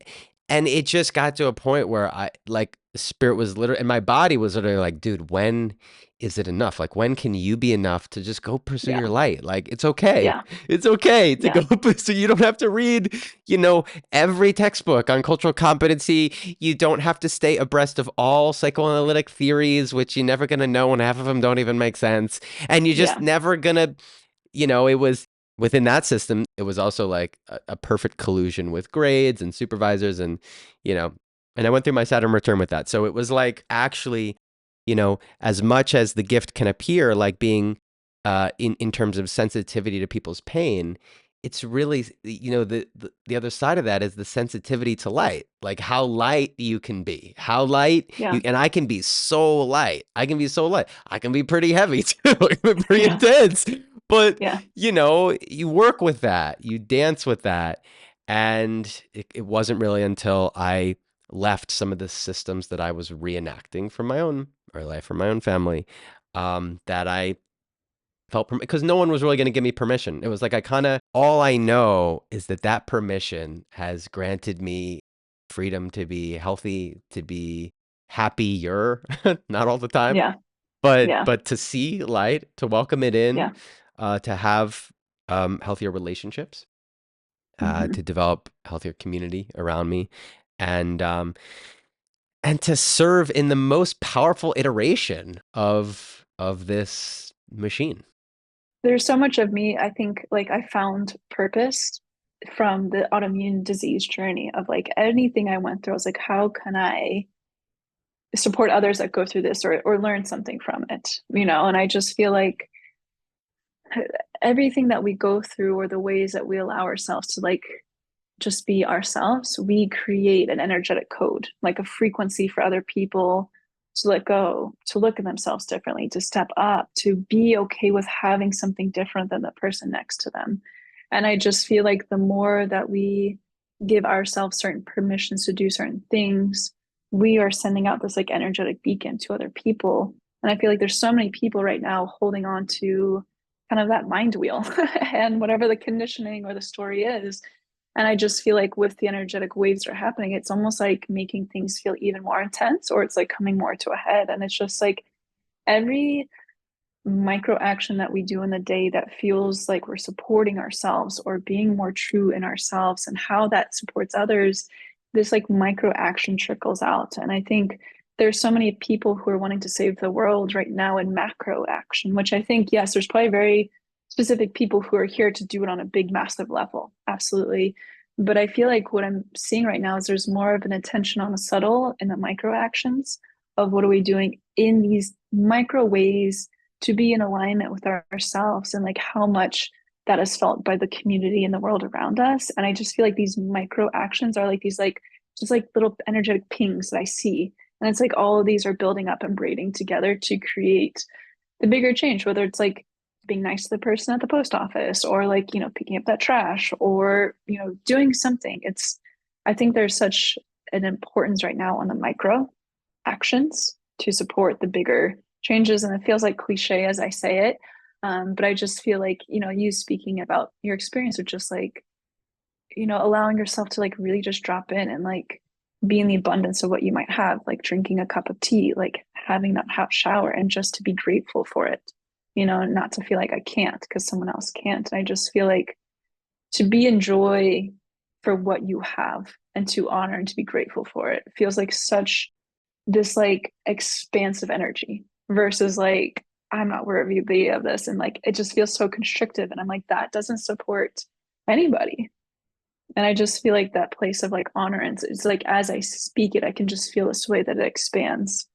And it just got to a point where I like spirit was literally, and my body was literally like, dude, when is it enough? Like, when can you be enough to just go pursue
yeah,
your light? Like, it's okay.
yeah,
It's okay to
yeah,
go pursue. You don't have to read, every textbook on cultural competency. You don't have to stay abreast of all psychoanalytic theories, which you're never going to know, and half of them don't even make sense. And you're just
yeah.
never going to, it was within that system, it was also like a perfect collusion with grades and supervisors you know, and I went through my Saturn return with that. So it was like actually, as much as the gift can appear like being in terms of sensitivity to people's pain, it's really, the other side of that is the sensitivity to light, like how light you can be, how light
Yeah,
and I can be so light. I can be so light. I can be pretty heavy too. I can be pretty
yeah,
intense. But,
yeah.
you work with that, you dance with that. And it wasn't really until I left some of the systems that I was reenacting from my own early life, from my own family, that I felt because no one was really going to give me permission. It was like all I know is that permission has granted me freedom to be healthy, to be happier, not all the time,
Yeah,
but
yeah,
to see light, to welcome it in,
yeah.
to have healthier relationships,
Hmm.
to develop healthier community around me, and to serve in the most powerful iteration of this machine.
There's so much of me, I think, like I found purpose from the autoimmune disease journey of like anything I went through. I was like, how can I support others that go through this or learn something from it? And I just feel like everything that we go through or the ways that we allow ourselves to like just be ourselves, we create an energetic code, like a frequency for other people to let go, to look at themselves differently, to step up, to be okay with having something different than the person next to them. And I just feel like the more that we give ourselves certain permissions to do certain things, we are sending out this like energetic beacon to other people. And I feel like there's so many people right now holding on to kind of that mind wheel and whatever the conditioning or the story is. And I just feel like with the energetic waves that are happening, it's almost like making things feel even more intense, or it's like coming more to a head. And it's just like every micro action that we do in the day that feels like we're supporting ourselves or being more true in ourselves and how that supports others, this like micro action trickles out. And I think there's so many people who are wanting to save the world right now in macro action, which I think, yes, there's probably very specific people who are here to do it on a big, massive level. Absolutely. But I feel like what I'm seeing right now is there's more of an attention on the subtle and the micro actions of what are we doing in these micro ways to be in alignment with ourselves, and like how much that is felt by the community and the world around us. And I just feel like these micro actions are like these like just like little energetic pings that I see. And it's like all of these are building up and braiding together to create the bigger change, whether it's like being nice to the person at the post office, or like, picking up that trash, or, doing something. I think there's such an importance right now on the micro actions to support the bigger changes. And it feels like cliche as I say it. But I just feel like, you speaking about your experience of just like, allowing yourself to like really just drop in and like be in the abundance of what you might have, like drinking a cup of tea, like having that hot shower, and just to be grateful for it, not to feel like I can't because someone else can't. And I just feel like to be in joy for what you have and to honor and to be grateful for it feels like such this like expansive energy versus like I'm not worthy of this, and like it just feels so constrictive, and I'm like that doesn't support anybody. And I just feel like that place of like honor, and it's like as I speak it I can just feel this way that it expands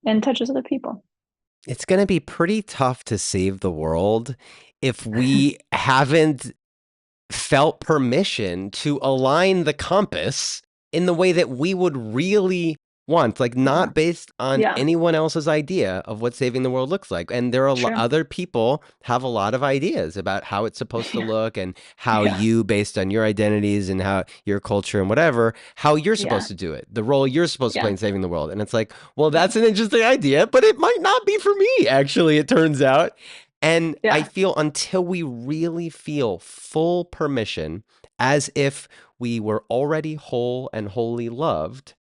and touches other people.
It's going to be pretty tough to save the world if we haven't felt permission to align the compass in the way that we would really want, like
Yeah.
not based on
Yeah.
anyone else's idea of what saving the world looks like. And there are
True.
other people have a lot of ideas about how it's supposed to
Yeah.
look, and how
Yeah.
you, based on your identities and how your culture and whatever, how you're
Yeah.
supposed to do it, the role you're supposed to play
Yeah.
in saving the world. And it's like, well,
Yeah.
that's an interesting idea, but it might not be for me, actually, it turns out. And I
Yeah.
feel until we really feel full permission, as if we were already whole and wholly loved,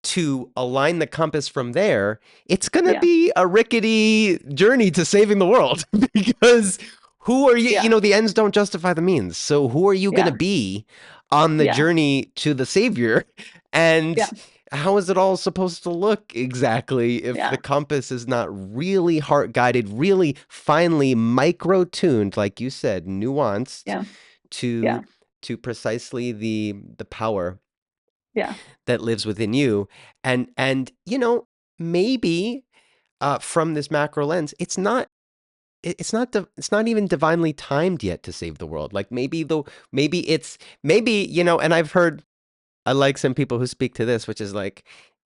to align the compass from there, it's going to
Yeah.
be a rickety journey to saving the world. Because who are you? You
Yeah.
know, the ends don't justify the means. So who are you going to
Yeah.
be on the
Yeah.
journey to the savior? And
Yeah.
how is it all supposed to look exactly if the
Yeah.
compass is not really heart guided, really finely micro tuned, like you said, nuanced
Yeah.
to
Yeah.
precisely the power
Yeah.
that lives within you. And maybe from this macro lens, it's not even divinely timed yet to save the world. Like maybe and I've heard, I like some people who speak to this, which is like,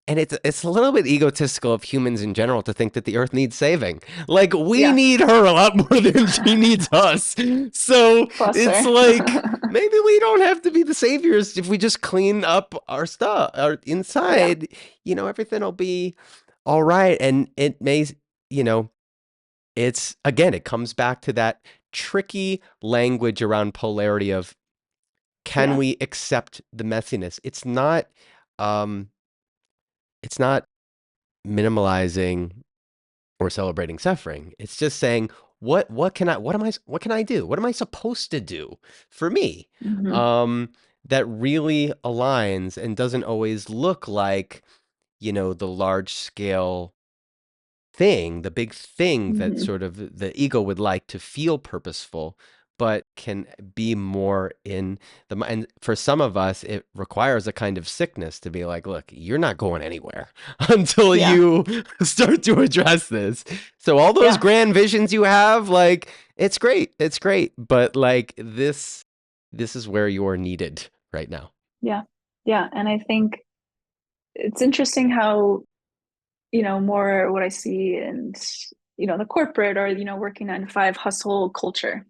and it's a little bit egotistical of humans in general to think that the earth needs saving. Like we
Yeah.
need her a lot more than she needs us. So
Bless
it's
her.
like maybe we don't have to be the saviors if we just clean up our stuff, our
Yeah.
inside. Everything will be all right. And it may, you know, it's again, it comes back to that tricky language around polarity of, can
Yeah.
we accept the messiness? Um it's not minimalizing or celebrating suffering. It's just saying, what can I do? What am I supposed to do for me?
Hmm.
Um that really aligns and doesn't always look like, the large scale thing, the big thing that
Hmm.
sort of the ego would like to feel purposeful, but can be more in the mind. And for some of us, it requires a kind of sickness to be like, look, you're not going anywhere until
Yeah.
you start to address this. So all those
Yeah.
grand visions you have, like, it's great, but like this is where you're needed right now.
Yeah. Yeah. And I think it's interesting how, more what I see in, the corporate or, working 9 to 5 hustle culture,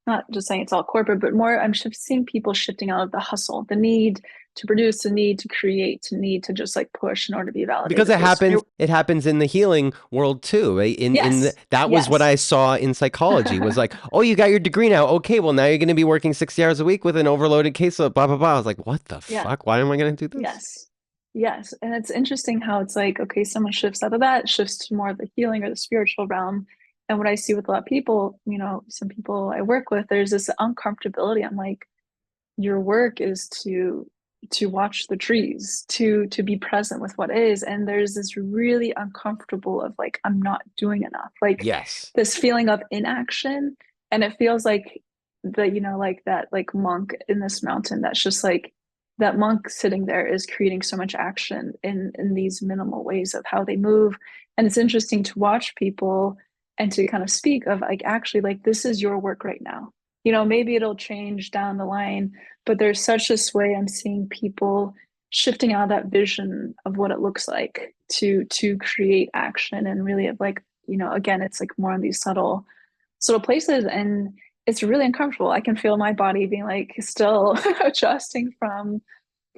not just saying it's all corporate, but more I'm seeing people shifting out of the hustle, the need to produce, the need to create, the need to just like push in order to be
Because
validated based on your,
it happens in the healing world too, right?
yes,
That was what
yes.
I saw in psychology, was like, oh, you got your degree now, okay, well now you're going to be working 60 hours a week with an overloaded caseload, blah blah blah. I was like, what the
Yeah.
fuck, why am I going to do this?
Yes. Yes. And it's interesting how it's like, okay, someone shifts out of that, shifts to more of the healing or the spiritual realm. And what I see with a lot of people, some people I work with, there's this uncomfortability. I'm like, your work is to to watch the trees, to be present with what is. And there's this really uncomfortable of like, I'm not doing enough, like
Yes.
this feeling of inaction. And it feels like the, like that like monk in this mountain that's just like that monk sitting there is creating so much action in these minimal ways of how they move. And it's interesting to watch people and to kind of speak of like, actually, like, this is your work right now. Maybe it'll change down the line, but there's such this way I'm seeing people shifting out of that vision of what it looks like to create action, and really of like, again, it's like more on these subtle places, and it's really uncomfortable. I can feel my body being like still adjusting from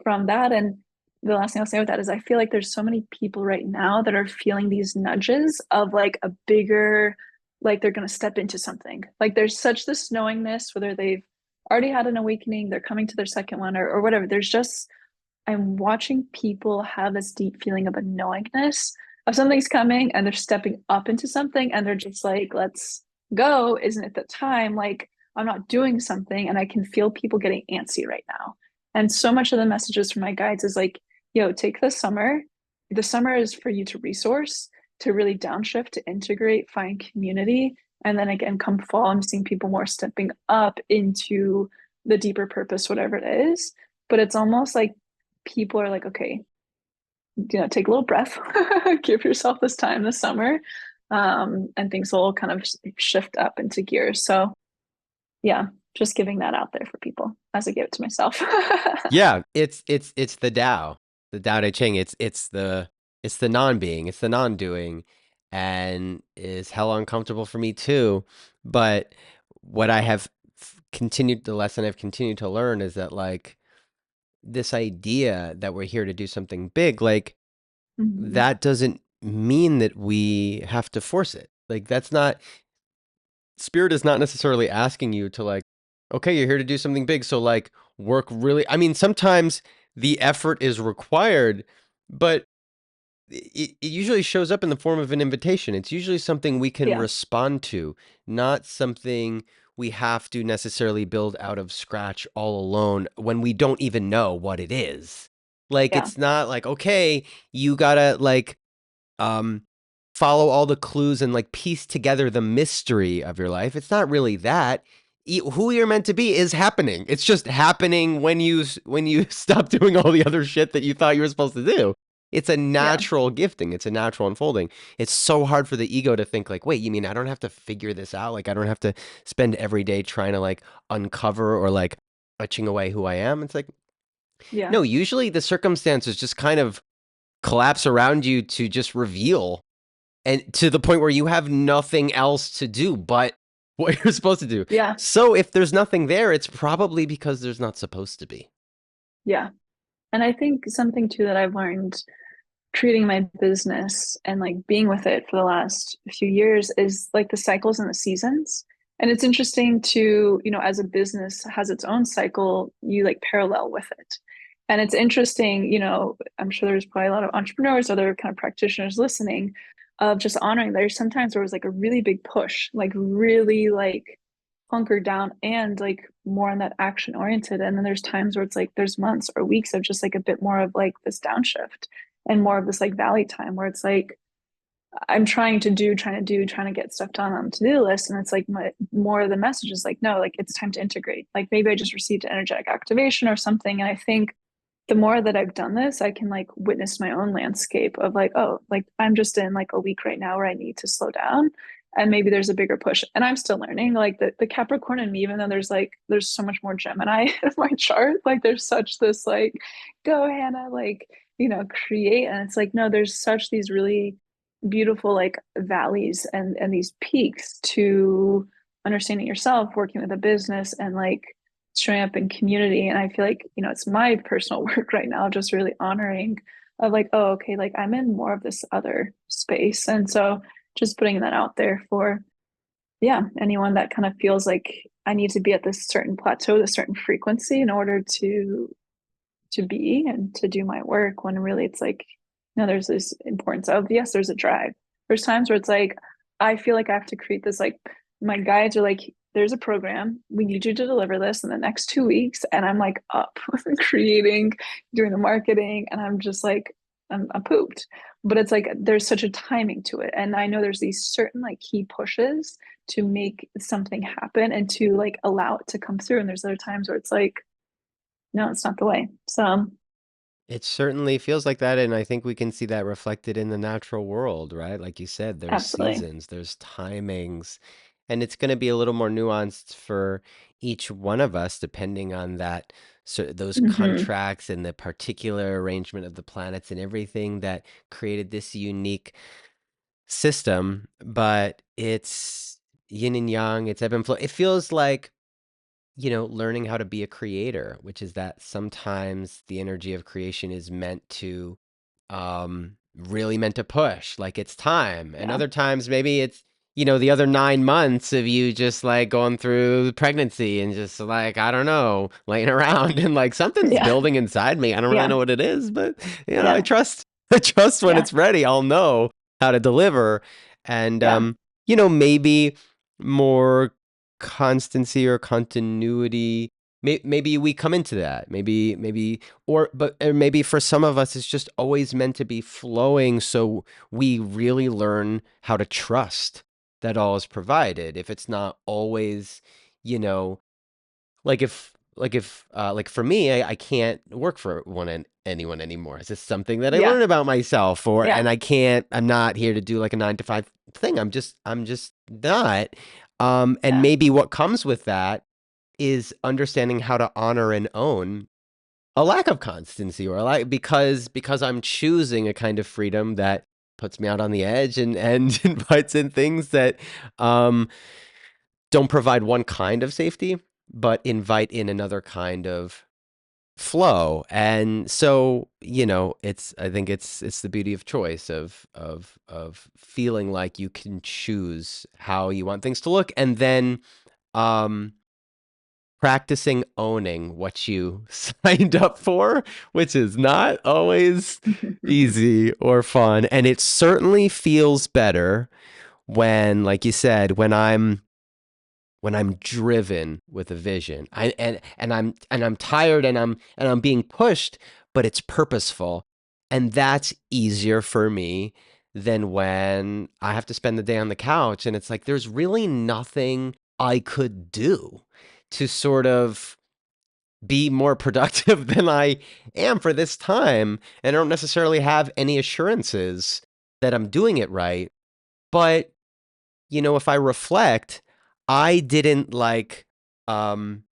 that. And the last thing I'll say with that is I feel like there's so many people right now that are feeling these nudges of like a bigger, like they're going to step into something. Like there's such this knowingness, whether they've already had an awakening, they're coming to their second one, or whatever. There's just, I'm watching people have this deep feeling of a knowingness of something's coming, and they're stepping up into something, and they're just like, let's go. Isn't it the time? Like, I'm not doing something, and I can feel people getting antsy right now. And so much of the messages from my guides is like, take the summer. The summer is for you to resource, to really downshift, to integrate, find community. And then again, come fall, I'm seeing people more stepping up into the deeper purpose, whatever it is. But it's almost like people are like, okay, take a little breath, give yourself this time this summer, and things will kind of shift up into gears. So yeah, just giving that out there for people as I give it to myself.
Yeah, it's the Tao Te Ching. It's the non-being, it's the non-doing, and is hell uncomfortable for me too. But what I have the lesson I've continued to learn is that like this idea that we're here to do something big, like
Mhm.
that doesn't mean that we have to force it. Like that's not spirit is not necessarily asking you to like, okay, you're here to do something big, so like work really. I mean, sometimes the effort is required, but it usually shows up in the form of an invitation. It's usually something we can
Yeah,
respond to, not something we have to necessarily build out of scratch all alone when we don't even know what it is. Like
yeah,
it's not like, okay, you gotta like um follow all the clues and like piece together the mystery of your life. It's not really that. Who you're meant to be is happening. It's just happening when you stop doing all the other shit that you thought you were supposed to do. It's a
yeah,
natural gifting. It's a natural unfolding. It's so hard for the ego to think like, wait, you mean I don't have to figure this out? Like I don't have to spend every day trying to like uncover or like etching away who I am? It's like,
yeah,
no, usually the circumstances just kind of collapse around you to just reveal, and to the point where you have nothing else to do but what you're supposed to do.
yeah,
So if there's nothing there, it's probably because there's not supposed to be.
yeah. And I think something too that I've learned treating my business and like being with it for the last few years is like the cycles and the seasons. And it's interesting to, as a business has its own cycle, you like parallel with it. And it's interesting, I'm sure there's probably a lot of entrepreneurs, other kind of practitioners listening, of just honoring there's sometimes there was like a really big push, like really like hunkered down and like more on that action oriented. And then there's times where it's like there's months or weeks of just like a bit more of like this downshift and more of this like valley time where it's like I'm trying to get stuff done on the to-do list. And it's like more of the message is like, no, like it's time to integrate. Like maybe I just received an energetic activation or something. And I think the more that I've done this, I can like witness my own landscape of like, oh, like I'm just in like a week right now where I need to slow down. And maybe there's a bigger push. And I'm still learning. Like the Capricorn in me, even though there's so much more Gemini in my chart, like there's such this like, go Hannah, like, create. And it's like, no, there's such these really beautiful like valleys and these peaks to understanding yourself, working with a business, and like showing up in community. And I feel like, it's my personal work right now, just really honoring of like, oh, okay, like I'm in more of this other space. And so just putting that out there for, yeah, anyone that kind of feels like I need to be at this certain plateau, this certain frequency in order to be and to do my work, when really it's like, no, there's this importance of, yes, there's a drive. There's times where it's like, I feel like I have to create this, like, my guides are like, there's a program. We need you to deliver this in the next 2 weeks. And I'm like up creating, doing the marketing. And I'm just like, I'm pooped. But it's like there's such a timing to it. And I know there's these certain like key pushes to make something happen and to like allow it to come through. And there's other times where it's like, no, it's not the way. So
It certainly feels like that, and I think we can see that reflected in the natural world, right? Like you said, there's
absolutely.
seasons, there's timings, and it's going to be a little more nuanced for each one of us depending on that, so those
Hmm.
contracts and the particular arrangement of the planets and everything that created this unique system. But it's yin and yang, it's ebb and flow. It feels like learning how to be a creator, which is that sometimes the energy of creation is meant to, really meant to push, like it's time. And
Yeah.
other times maybe it's, the other 9 months of you just like going through pregnancy and just like, I don't know, laying around and like something's
Yeah.
building inside me. I don't really
Yeah.
know what it is, but I
Yeah.
trust, I trust when
Yeah.
it's ready, I'll know how to deliver. And,
Yeah.
maybe more constancy or continuity. Maybe we come into that. Or maybe for some of us, it's just always meant to be flowing. So we really learn how to trust that all is provided. If it's not always, you know, like for me, I can't work for anyone anymore. It's just something that I
Yeah.
learned about myself,
Yeah.
and I'm not here to do like a 9 to 5 thing. I'm just not. And
Yeah.
maybe what comes with that is understanding how to honor and own a lack of constancy, or because I'm choosing a kind of freedom that puts me out on the edge and invites in things that, um, don't provide one kind of safety, but invite in another kind of flow. And so, I think it's the beauty of choice, of feeling like you can choose how you want things to look, and then, um practicing owning what you signed up for, which is not always easy or fun. And it certainly feels better when, like you said, when I'm driven with a vision. And I'm tired, and I'm being pushed, but it's purposeful. And that's easier for me than when I have to spend the day on the couch and it's like there's really nothing I could do to sort of be more productive than I am for this time. And I don't necessarily have any assurances that I'm doing it right. But if I reflect, I didn't like, um,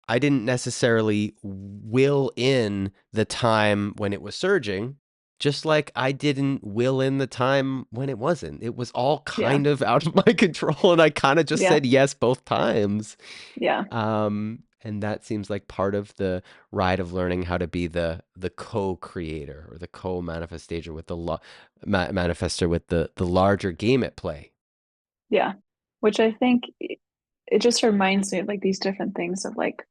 I didn't necessarily will in the time when it was surging, just like I didn't will in the time when it wasn't. It was all
Yeah.
kind of out of my control, and I kind of just
Yeah.
said yes both times.
Yeah.
And that seems like part of the ride of learning how to be the co-creator or the co-manifestator with manifester with the larger game at play.
Yeah. Which I think it just reminds me of like these different things of like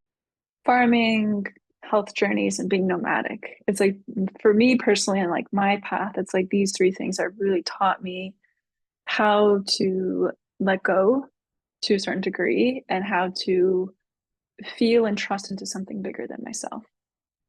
farming, health journeys, and being nomadic. It's like for me personally and like my path, it's like these three things have really taught me how to let go to a certain degree and how to feel and trust into something bigger than myself.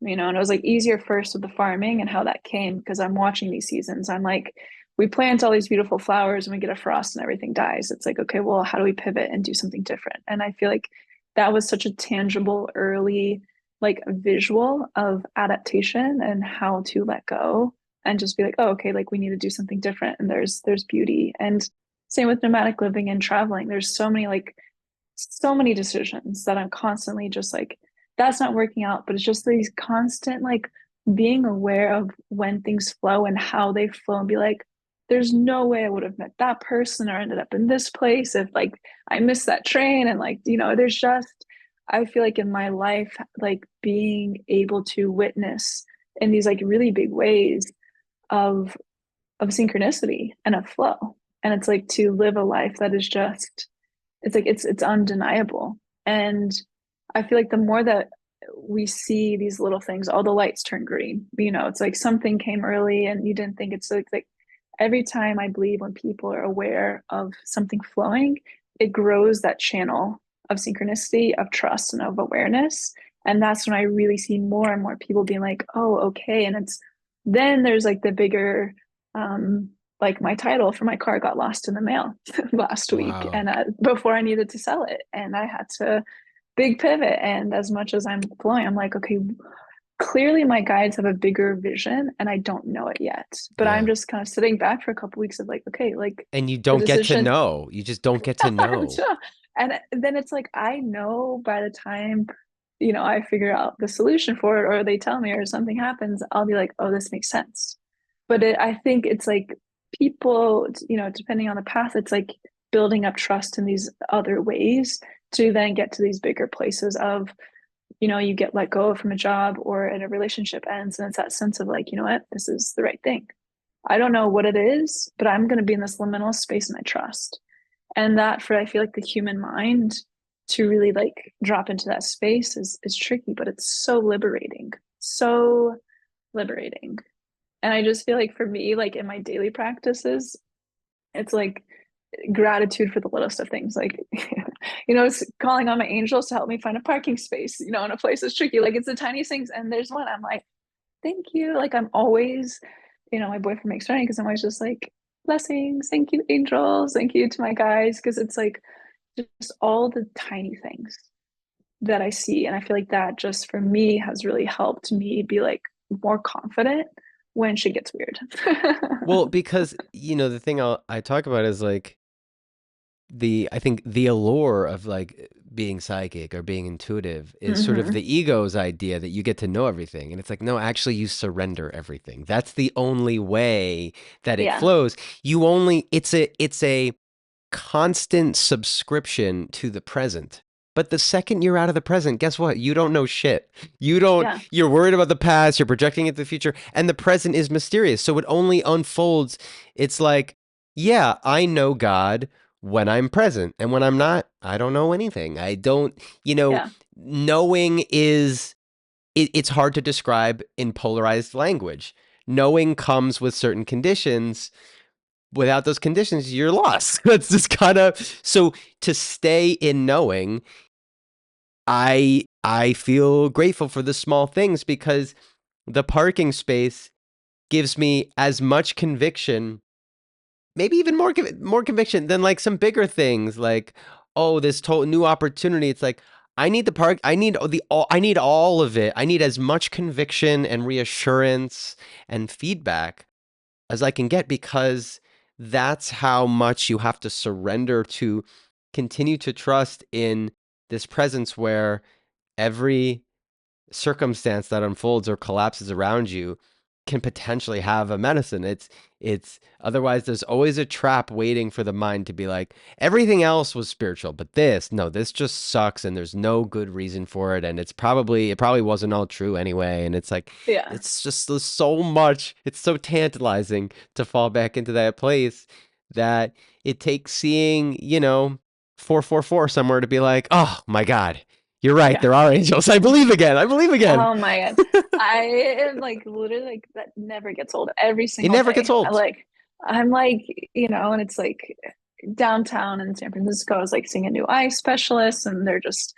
And it was like easier first with the farming and how that came because I'm watching these seasons. I'm like, we plant all these beautiful flowers and we get a frost and everything dies. It's like, okay, well, how do we pivot and do something different? And I feel like that was such a tangible early like visual of adaptation and how to let go and just be like, oh, okay, like we need to do something different and there's beauty. And same with nomadic living and traveling. There's so many decisions that I'm constantly just like, that's not working out. But it's just these constant, like, being aware of when things flow and how they flow and be like, there's no way I would have met that person or ended up in this place if, like, I missed that train. And, like, there's just, I feel like in my life, like, being able to witness in these, like, really big ways of, of synchronicity and of flow. And it's like to live a life that is just it's like it's undeniable. And I feel like the more that we see these little things, all the lights turn green. It's like something came early and you didn't think it's like every time I believe when people are aware of something flowing, it grows that channel of synchronicity, of trust, and of awareness. And that's when I really see more and more people being like, oh, okay. And it's then there's like the bigger, like my title for my car got lost in the mail last week.
Wow.
And before I needed to sell it, and I had to big pivot. And as much as I'm flowing, I'm like, okay, clearly my guides have a bigger vision and I don't know it yet. But I'm
Yeah.
just kind of sitting back for a couple weeks of like, okay, like
And you
the
don't get to
decision.
know. You just don't get to know.
And then it's like I know by the time I figure out the solution for it, or they tell me, or something happens, I'll be like, oh, this makes sense. But I think it's like people, depending on the path, it's like building up trust in these other ways to then get to these bigger places of, you get let go from a job or in a relationship ends, and it's that sense of like, you know what, this is the right thing. I don't know what it is, but I'm going to be in this liminal space and I trust. And that for, I feel like the human mind to really like drop into that space is tricky, but it's so liberating. So liberating. And I just feel like for me, like in my daily practices, it's like gratitude for the littlest of things. Like, it's calling on my angels to help me find a parking space, in a place that's tricky. Like it's the tiniest things. And there's one I'm like, thank you. Like I'm always, my boyfriend makes fun of me because I'm always just like, blessings, thank you, angels, thank you to my guys. Because it's like just all the tiny things that I see. And I feel like that just for me has really helped me be like more confident when shit gets weird.
Well, because the thing I talk about is like I think the allure of like being psychic or being intuitive is sort of
Mm-hmm.
the ego's idea that you get to know everything. And it's like, no, actually you surrender everything. That's the only way that it
Yeah.
flows. It's a constant subscription to the present. But the second you're out of the present, guess what? You don't know shit.
Yeah.
You're worried about the past, you're projecting it to the future, and the present is mysterious. So it only unfolds. It's like, yeah, I know God when I'm present. And when I'm not, I don't know anything. I don't,
Yeah.
knowing it's hard to describe in polarized language. Knowing comes with certain conditions. Without those conditions, you're lost. That's just kind of so to stay in knowing. I feel grateful for the small things because the parking space gives me as much conviction, maybe even more conviction than like some bigger things like, oh, this total new opportunity. It's like I need the park. I need all of it. I need as much conviction and reassurance and feedback as I can get because that's how much you have to surrender to continue to trust in this presence where every circumstance that unfolds or collapses around you can potentially have a medicine. It's otherwise there's always a trap waiting for the mind to be like everything else was spiritual, but this just sucks and there's no good reason for it and it probably wasn't all true anyway. And it's like
Yeah.
it's just so much. It's so tantalizing to fall back into that place that it takes seeing, 444 somewhere to be like, oh my God, you're right.
Yeah.
There are angels. I believe again. I believe again.
Oh my God. I am like literally like that never gets old every
It
single
never gets
day.
old.
I'm like, and it's like downtown in San Francisco, I was like seeing a new eye specialist, and they're just,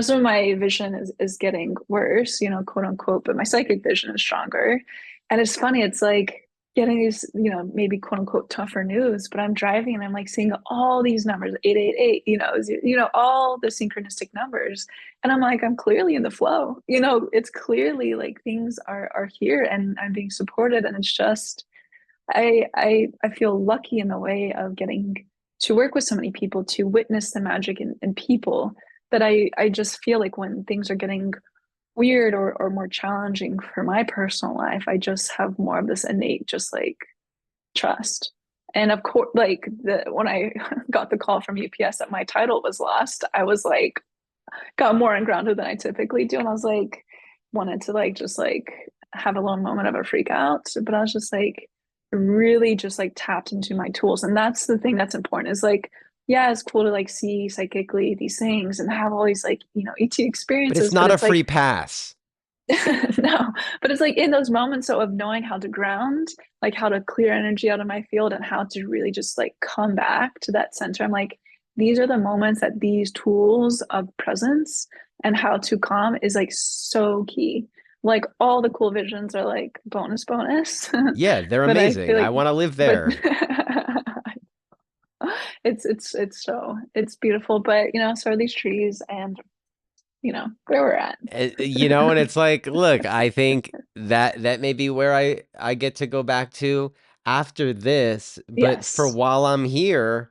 some of my vision is getting worse, quote unquote, but my psychic vision is stronger. And it's funny, it's like getting these, maybe quote unquote tougher news, but I'm driving and I'm like seeing all these numbers, 888, all the synchronistic numbers. And I'm like, I'm clearly in the flow. It's clearly like things are here and I'm being supported. And it's just I feel lucky in the way of getting to work with so many people to witness the magic in people that I just feel like when things are getting weird or more challenging for my personal life, I just have more of this innate just like trust. And of course, like when I got the call from UPS that my title was lost, I was like, got more ungrounded than I typically do. And I was like, wanted to like just like have a little moment of a freak out. But I was just like really just like tapped into my tools. And that's the thing that's important is like, yeah, it's cool to like see psychically these things and have all these like, ET
But it's
experiences, but
not a
it's like
free pass.
no, but it's like in those moments so of knowing how to ground, like how to clear energy out of my field and how to really just like come back to that center. I'm like, these are the moments that these tools of presence and how to calm is like so key. Like all the cool visions are like bonus.
Yeah, they're
But I feel
amazing. I
like,
want to live
but
there.
it's so it's beautiful. But so are these trees, and where we're at.
And it's like, look, I think that may be where I get to go back to after this, but for
Yes.
while I'm here,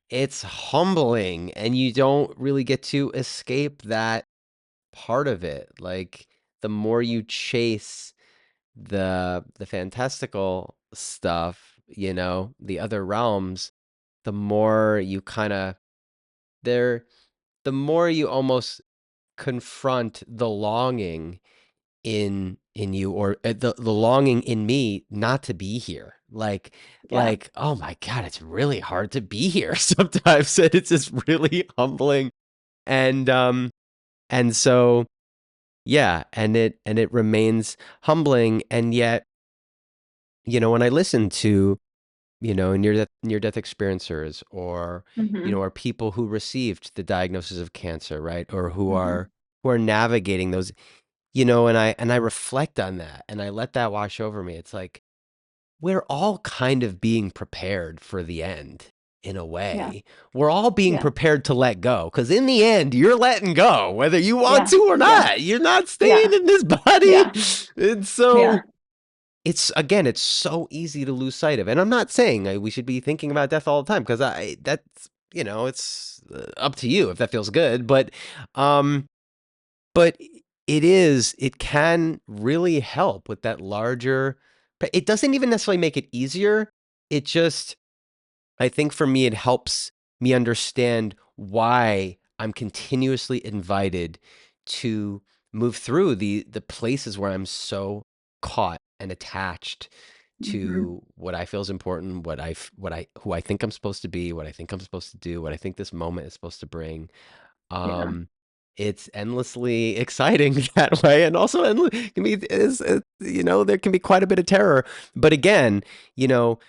it's humbling and you don't really get to escape that part of it. Like the more you chase the fantastical stuff, the other realms, the more you kind of there the more you almost confront the longing in you, or the longing in me not to be here. like
Yeah.
like oh my god, it's really hard to be here sometimes, and it's just really humbling. And so yeah, and it remains humbling. And yet, when I listen to near death experiencers, or
Hmm.
or people who received the diagnosis of cancer, right, or who
Hmm.
are navigating those, and I reflect on that and I let that wash over me. It's like we're all kind of being prepared for the end in a
Yeah.
way. We're all being
Yeah.
prepared to let go, because in the end, you're letting go, whether you want
Yeah.
to or
Yeah.
not. You're not staying
Yeah.
in this body.
Yeah.
And
Yeah.
so it's so easy to lose sight of. And I'm not saying we should be thinking about death all the time, because that's, it's up to you if that feels good. Um, but it can really help with that larger, but it doesn't even necessarily make it easier. It just, I think for me, it helps me understand why I'm continuously invited to move through the places where I'm so caught and attached
Hmm.
to what I feel is important, who I think I'm supposed to be, what I think I'm supposed to do, what I think this moment is supposed to bring.
Yeah.
Um, it's endlessly exciting that way, and also can be there can be quite a bit of terror. But again, you know,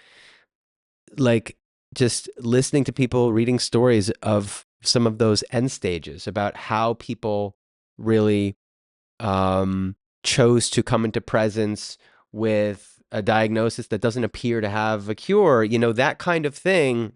like just listening to people reading stories of some of those end stages, about how people really chose to come into presence with a diagnosis that doesn't appear to have a cure, that kind of thing.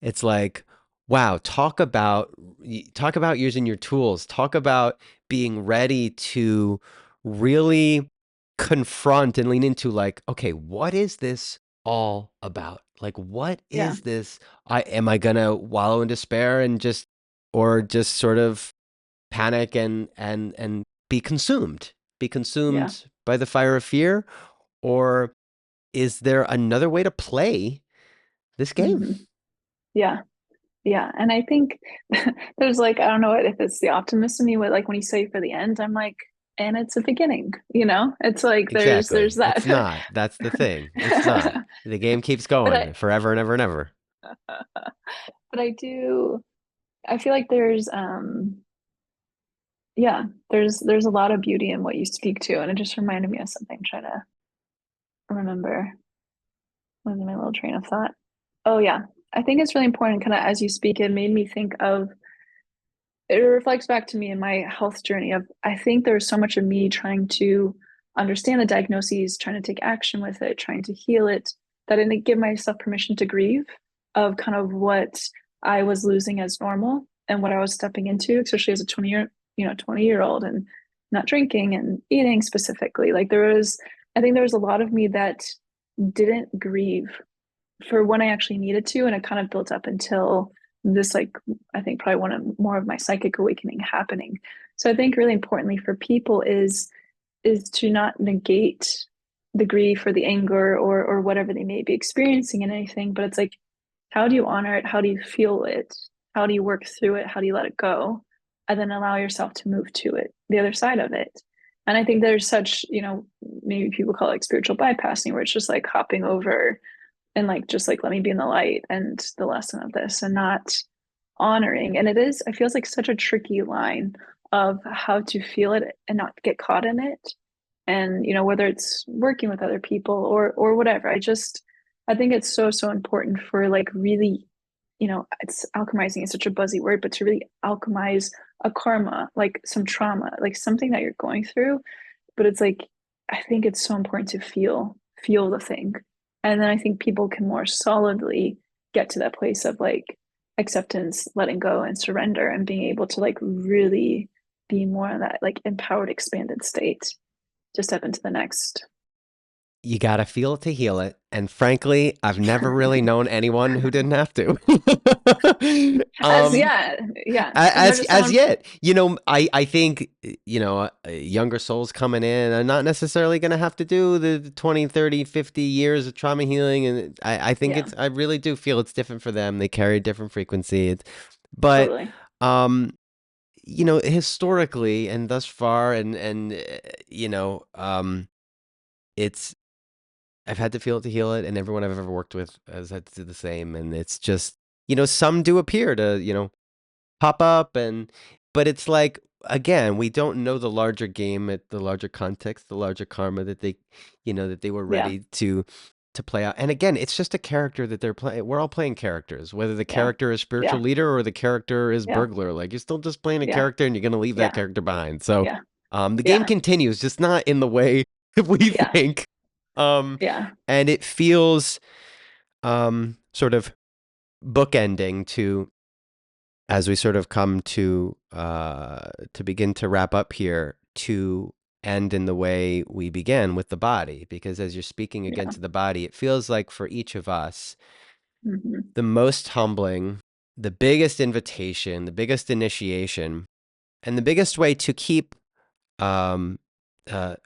It's like, wow, talk about using your tools. Talk about being ready to really confront and lean into, like, okay, what is this all about? Like, what
Yeah.
is this? Am I gonna wallow in despair and just sort of panic and be
Yeah.
consumed by the fire of fear? Or is there another way to play this game?
Hmm. Yeah. Yeah. And I think there's like, I don't know if it's the optimist in me, but like when you say for the end, I'm like, and it's a beginning, it's like there's
Exactly.
that.
It's not. That's the thing. It's not. The game keeps
but
going
I
forever and ever and ever.
but I feel like yeah, there's a lot of beauty in what you speak to, and it just reminded me of something. I'm trying to remember, losing my little train of thought. Oh yeah, I think it's really important. Kind of as you speak, it made me think of. It reflects back to me in my health journey. Of I think there's so much of me trying to understand the diagnoses, trying to take action with it, trying to heal it, that I didn't give myself permission to grieve of kind of what I was losing as normal and what I was stepping into, especially as a 20-year old and not drinking and eating specifically. Like I think there was a lot of me that didn't grieve for when I actually needed to, and it kind of built up until this, like, I think probably one of more of my psychic awakening happening. So I think really importantly for people is to not negate the grief or the anger or whatever they may be experiencing in anything, but it's like, how do you honor it? How do you feel it? How do you work through it? How do you let it go? And then allow yourself to move to it, the other side of it. And I think there's such, maybe people call it like spiritual bypassing, where it's just like hopping over and like just like let me be in the light and the lesson of this, and not honoring. And it feels like such a tricky line of how to feel it and not get caught in it. And whether it's working with other people or whatever, I think it's so important for like really it's alchemizing is such a buzzy word, but to really alchemize a karma, like some trauma, like something that you're going through. But it's like, I think it's so important to feel the thing. And then I think people can more solidly get to that place of like acceptance, letting go and surrender and being able to like really be more in that like empowered, expanded state to step into the next.
You got to feel it to heal it. And frankly, I've never really known anyone who didn't have to.
As
um,
yeah, yeah. I've never
as
just
as
someone
yet, I think younger souls coming in are not necessarily going to have to do the 20, 30, 50 years of trauma healing, and I think
yeah,
I really do feel it's different for them. They carry a different frequency. But
totally.
um historically and thus far, and it's I've had to feel it to heal it, and everyone I've ever worked with has had to do the same. And it's just, some do appear to, pop up, but it's like, again, we don't know the larger game, at the larger context, the larger karma that they were
Yeah,
ready to play out. And again, it's just a character that they're playing. We're all playing characters, whether the
yeah,
character is spiritual
yeah,
leader or the character is
yeah,
burglar. Like, you're still just playing a
yeah,
character, and you're gonna leave that
yeah,
character behind. So,
yeah,
the game
yeah,
continues, just not in the way that we
yeah,
think. Um,
yeah.
and it feels sort of bookending to, as we sort of come to begin to wrap up here, to end in the way we began with the body. Because as you're speaking again
Yeah.
to the body, it feels like for each of us,
Hmm.
the most humbling, the biggest invitation, the biggest initiation, and the biggest way to keep, um,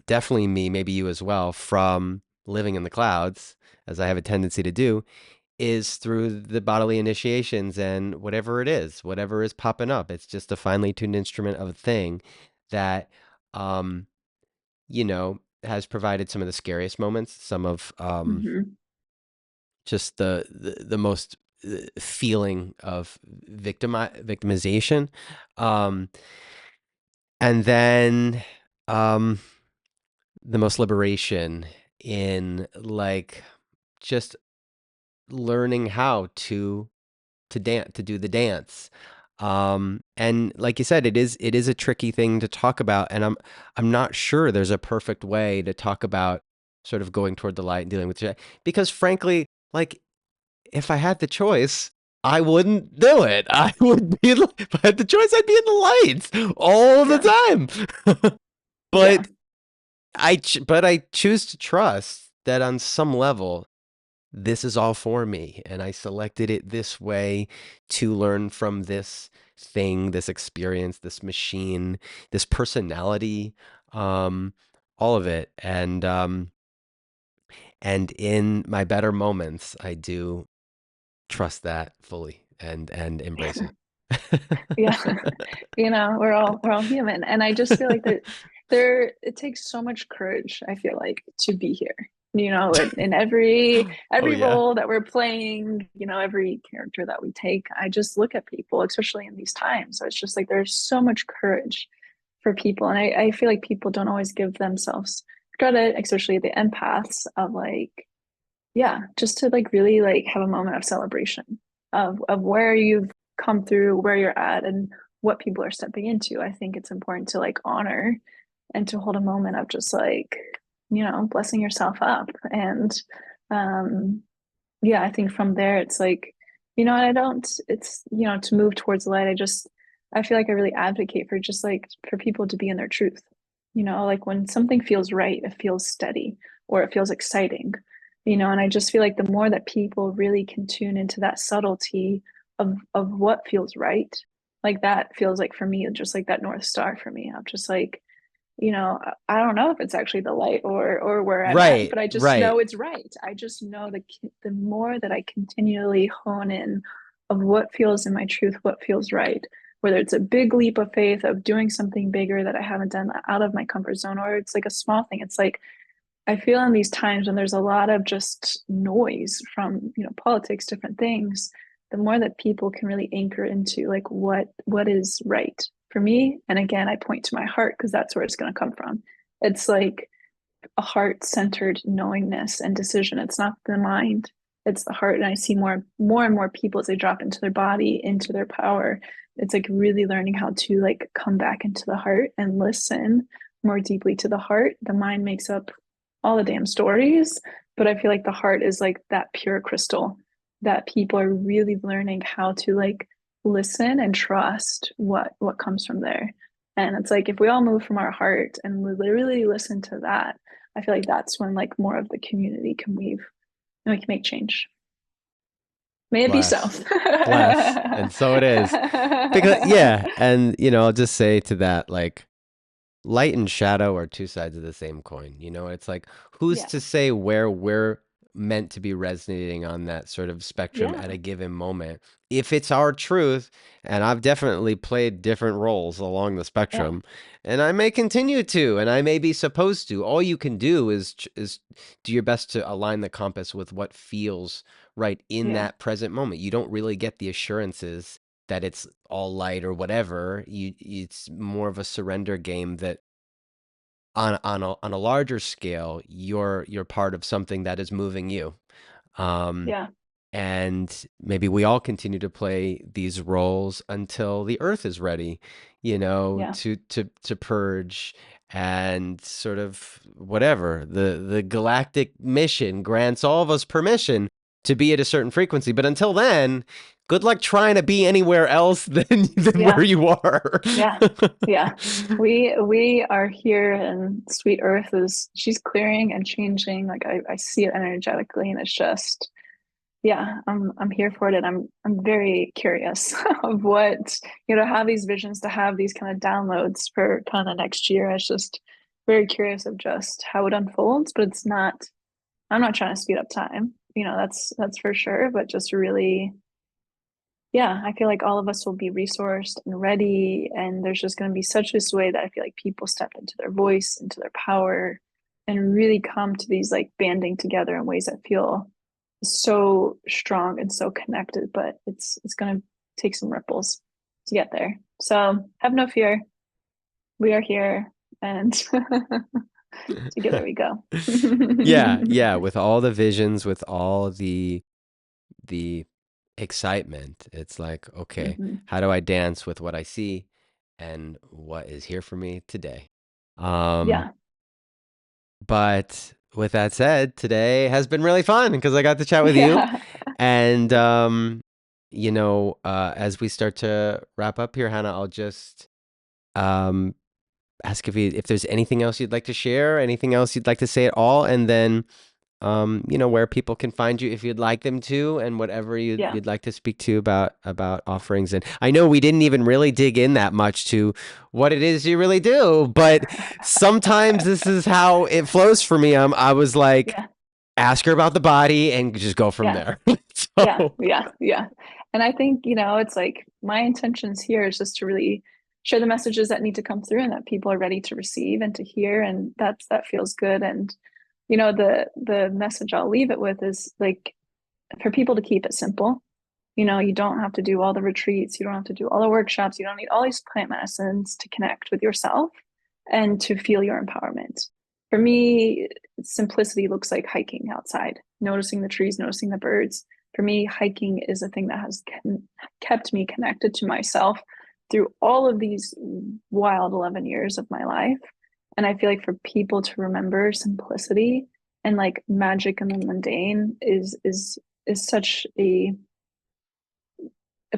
definitely me, maybe you as well, from living in the clouds, as I have a tendency to do, is through the bodily initiations. And whatever is popping up, it's just a finely tuned instrument of a thing that, um, has provided some of the scariest moments, some of,
Hmm.
just the most feeling of victimization, um, and then, um, the most liberation in, like, just learning how to dance, to do the dance. And like you said, it is a tricky thing to talk about, and I'm not sure there's a perfect way to talk about sort of going toward the light and dealing with it, because frankly, like, if I had the choice, I wouldn't do it. I would be if I had the choice, I'd be in the lights all the
Yeah,
time.
yeah,
But I choose to trust that on some level this is all for me, and I selected it this way to learn from this thing, this experience, this machine, this personality, um, all of it. And in my better moments, I do trust that fully and embrace it.
yeah. We're all human, and I just feel like that it takes so much courage. I feel like to be here. In every
Oh
every
yeah.
role that we're playing, every character that we take, I just look at people, especially in these times. So it's just like there's so much courage for people, and I feel like people don't always give themselves credit, especially the empaths, of like, yeah, just to like really like have a moment of celebration of where you've come through, where you're at, and what people are stepping into. I think it's important to like honor and to hold a moment of just like, blessing yourself up. And um yeah, I think from there it's like, I don't, it's, to move towards the light, I feel like I really advocate for just like for people to be in their truth. Like when something feels right, it feels steady or it feels exciting, and I just feel like the more that people really can tune into that subtlety of what feels right, like that feels like for me, just like that North Star for me. I'm just like, I don't know if it's actually the light or where I'm at,
Right,
but I just
right.
know it's right. I just know the more that I continually hone in of what feels in my truth, what feels right, whether it's a big leap of faith of doing something bigger that I haven't done out of my comfort zone, or it's like a small thing. It's like I feel in these times when there's a lot of just noise from, politics, different things, the more that people can really anchor into like what is right for me. And again, I point to my heart because that's where it's going to come from. It's like a heart-centered knowingness and decision. It's not the mind. it's the heart. And I see more and more people as they drop into their body, into their power. It's like really learning how to like come back into the heart and listen more deeply to the heart. The mind makes up all the damn stories, but I feel like the heart is like that pure crystal that people are really learning how to like listen and trust what comes from there. And it's like if we all move from our heart and we literally listen to that, I feel like that's when like more of the community can weave and we can make change. May it be so.
Bless. Bless. And so it is. Because, yeah. And, I'll just say to that, like, light and shadow are two sides of the same coin. It's like, who's
Yeah.
to say where we're meant to be resonating on that sort of spectrum at
Yeah.
a given moment? If it's our truth, and I've definitely played different roles along the
Yeah.
spectrum, and I may continue to, and I may be supposed to. All you can do is do your best to align the compass with what feels right in
Yeah.
that present moment. You don't really get the assurances that it's all light or whatever. It's more of a surrender game that on a larger scale, you're part of something that is moving you. Um,
Yeah.
and maybe we all continue to play these roles until the earth is ready,
Yeah.
to purge and sort of whatever. The galactic mission grants all of us permission to be at a certain frequency. But until then, good luck trying to be anywhere else than
Yeah.
where you are.
Yeah. Yeah. We are here and sweet earth is she's clearing and changing. Like I see it energetically and it's just yeah, I'm here for it and I'm very curious of what, have these visions to have these kind of downloads for kind of the next year. It's just very curious of just how it unfolds, but it's not I'm not trying to speed up time. That's for sure, but just really yeah, I feel like all of us will be resourced and ready. And there's just going to be such this way that I feel like people step into their voice, into their power, and really come to these like banding together in ways that feel so strong and so connected. But it's going to take some ripples to get there. So have no fear. We are here, and together we go.
Yeah, yeah, with all the visions, with all the excitement, it's like, okay,
Mhm.
how do I dance with what I see and what is here for me today? Um,
Yeah.
but with that said, today has been really fun because I got to chat with you.
Yeah.
And as we start to wrap up here, Hannah, I'll just um ask if there's anything else you'd like to share, anything else you'd like to say at all, and then where people can find you if you'd like them to, and whatever you'd,
Yeah.
you'd like to speak to about offerings. And I know we didn't even really dig in that much to what it is you really do, but sometimes this is how it flows for me. I was like,
Yeah.
ask her about the body and just go from
Yeah.
there.
Yeah,
So
yeah, yeah. And I think, it's like my intentions here is just to really share the messages that need to come through and that people are ready to receive and to hear. And that feels good. And, the message I'll leave it with is like for people to keep it simple. You don't have to do all the retreats, you don't have to do all the workshops, you don't need all these plant medicines to connect with yourself and to feel your empowerment. For me, simplicity looks like hiking outside, noticing the trees, noticing the birds. For me, hiking is a thing that has kept me connected to myself through all of these wild 11 years of my life. And I feel like for people to remember simplicity and like magic in the mundane is such a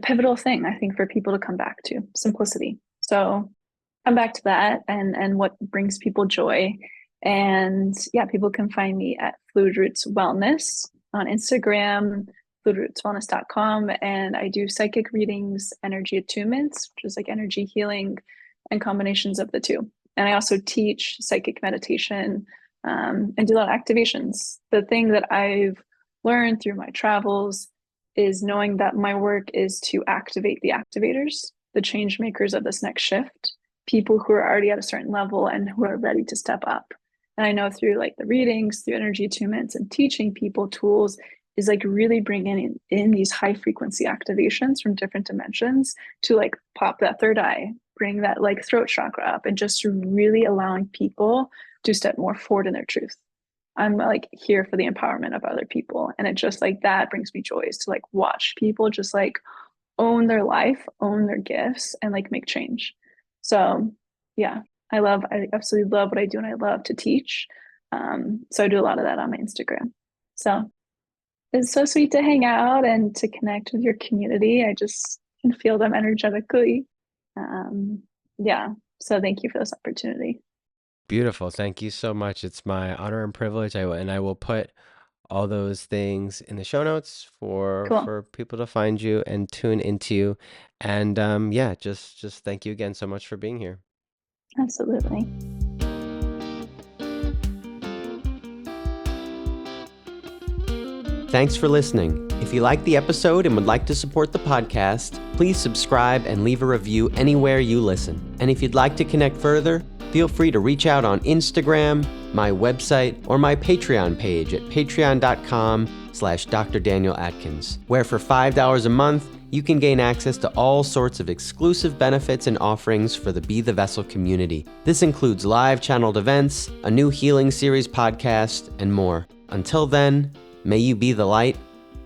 pivotal thing, I think, for people to come back to simplicity. So come back to that and what brings people joy. And yeah, people can find me at Fluid Roots Wellness on Instagram, fluidrootswellness.com. And I do psychic readings, energy attunements, which is like energy healing and combinations of the two. And I also teach psychic meditation and do a lot of activations. The thing that I've learned through my travels is knowing that my work is to activate the activators, the change makers of this next shift, people who are already at a certain level and who are ready to step up. And I know through like the readings, through energy attunements and teaching people tools is like really bringing in these high frequency activations from different dimensions to like pop that third eye, bring that like throat chakra up, and just really allowing people to step more forward in their truth. I'm like here for the empowerment of other people. And it just like that brings me joy to like watch people just like own their life, own their gifts, and like make change. So yeah, I absolutely love what I do, and I love to teach. So I do a lot of that on my Instagram. So it's so sweet to hang out and to connect with your community. I just can feel them energetically. Um, yeah. So thank you for this opportunity.
Beautiful. Thank you so much. It's my honor and privilege. I will put all those things in the show notes
Cool.
for people to find you and tune into you. And yeah, just thank you again so much for being here.
Absolutely.
Thanks for listening. If you liked the episode and would like to support the podcast, please subscribe and leave a review anywhere you listen. And if you'd like to connect further, feel free to reach out on Instagram, my website, or my Patreon page at patreon.com/Dr. Daniel Atkins, where for $5 a month, you can gain access to all sorts of exclusive benefits and offerings for the Be the Vessel community. This includes live channeled events, a new healing series podcast, and more. Until then, may you be the light,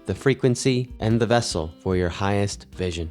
the frequency, and the vessel for your highest vision.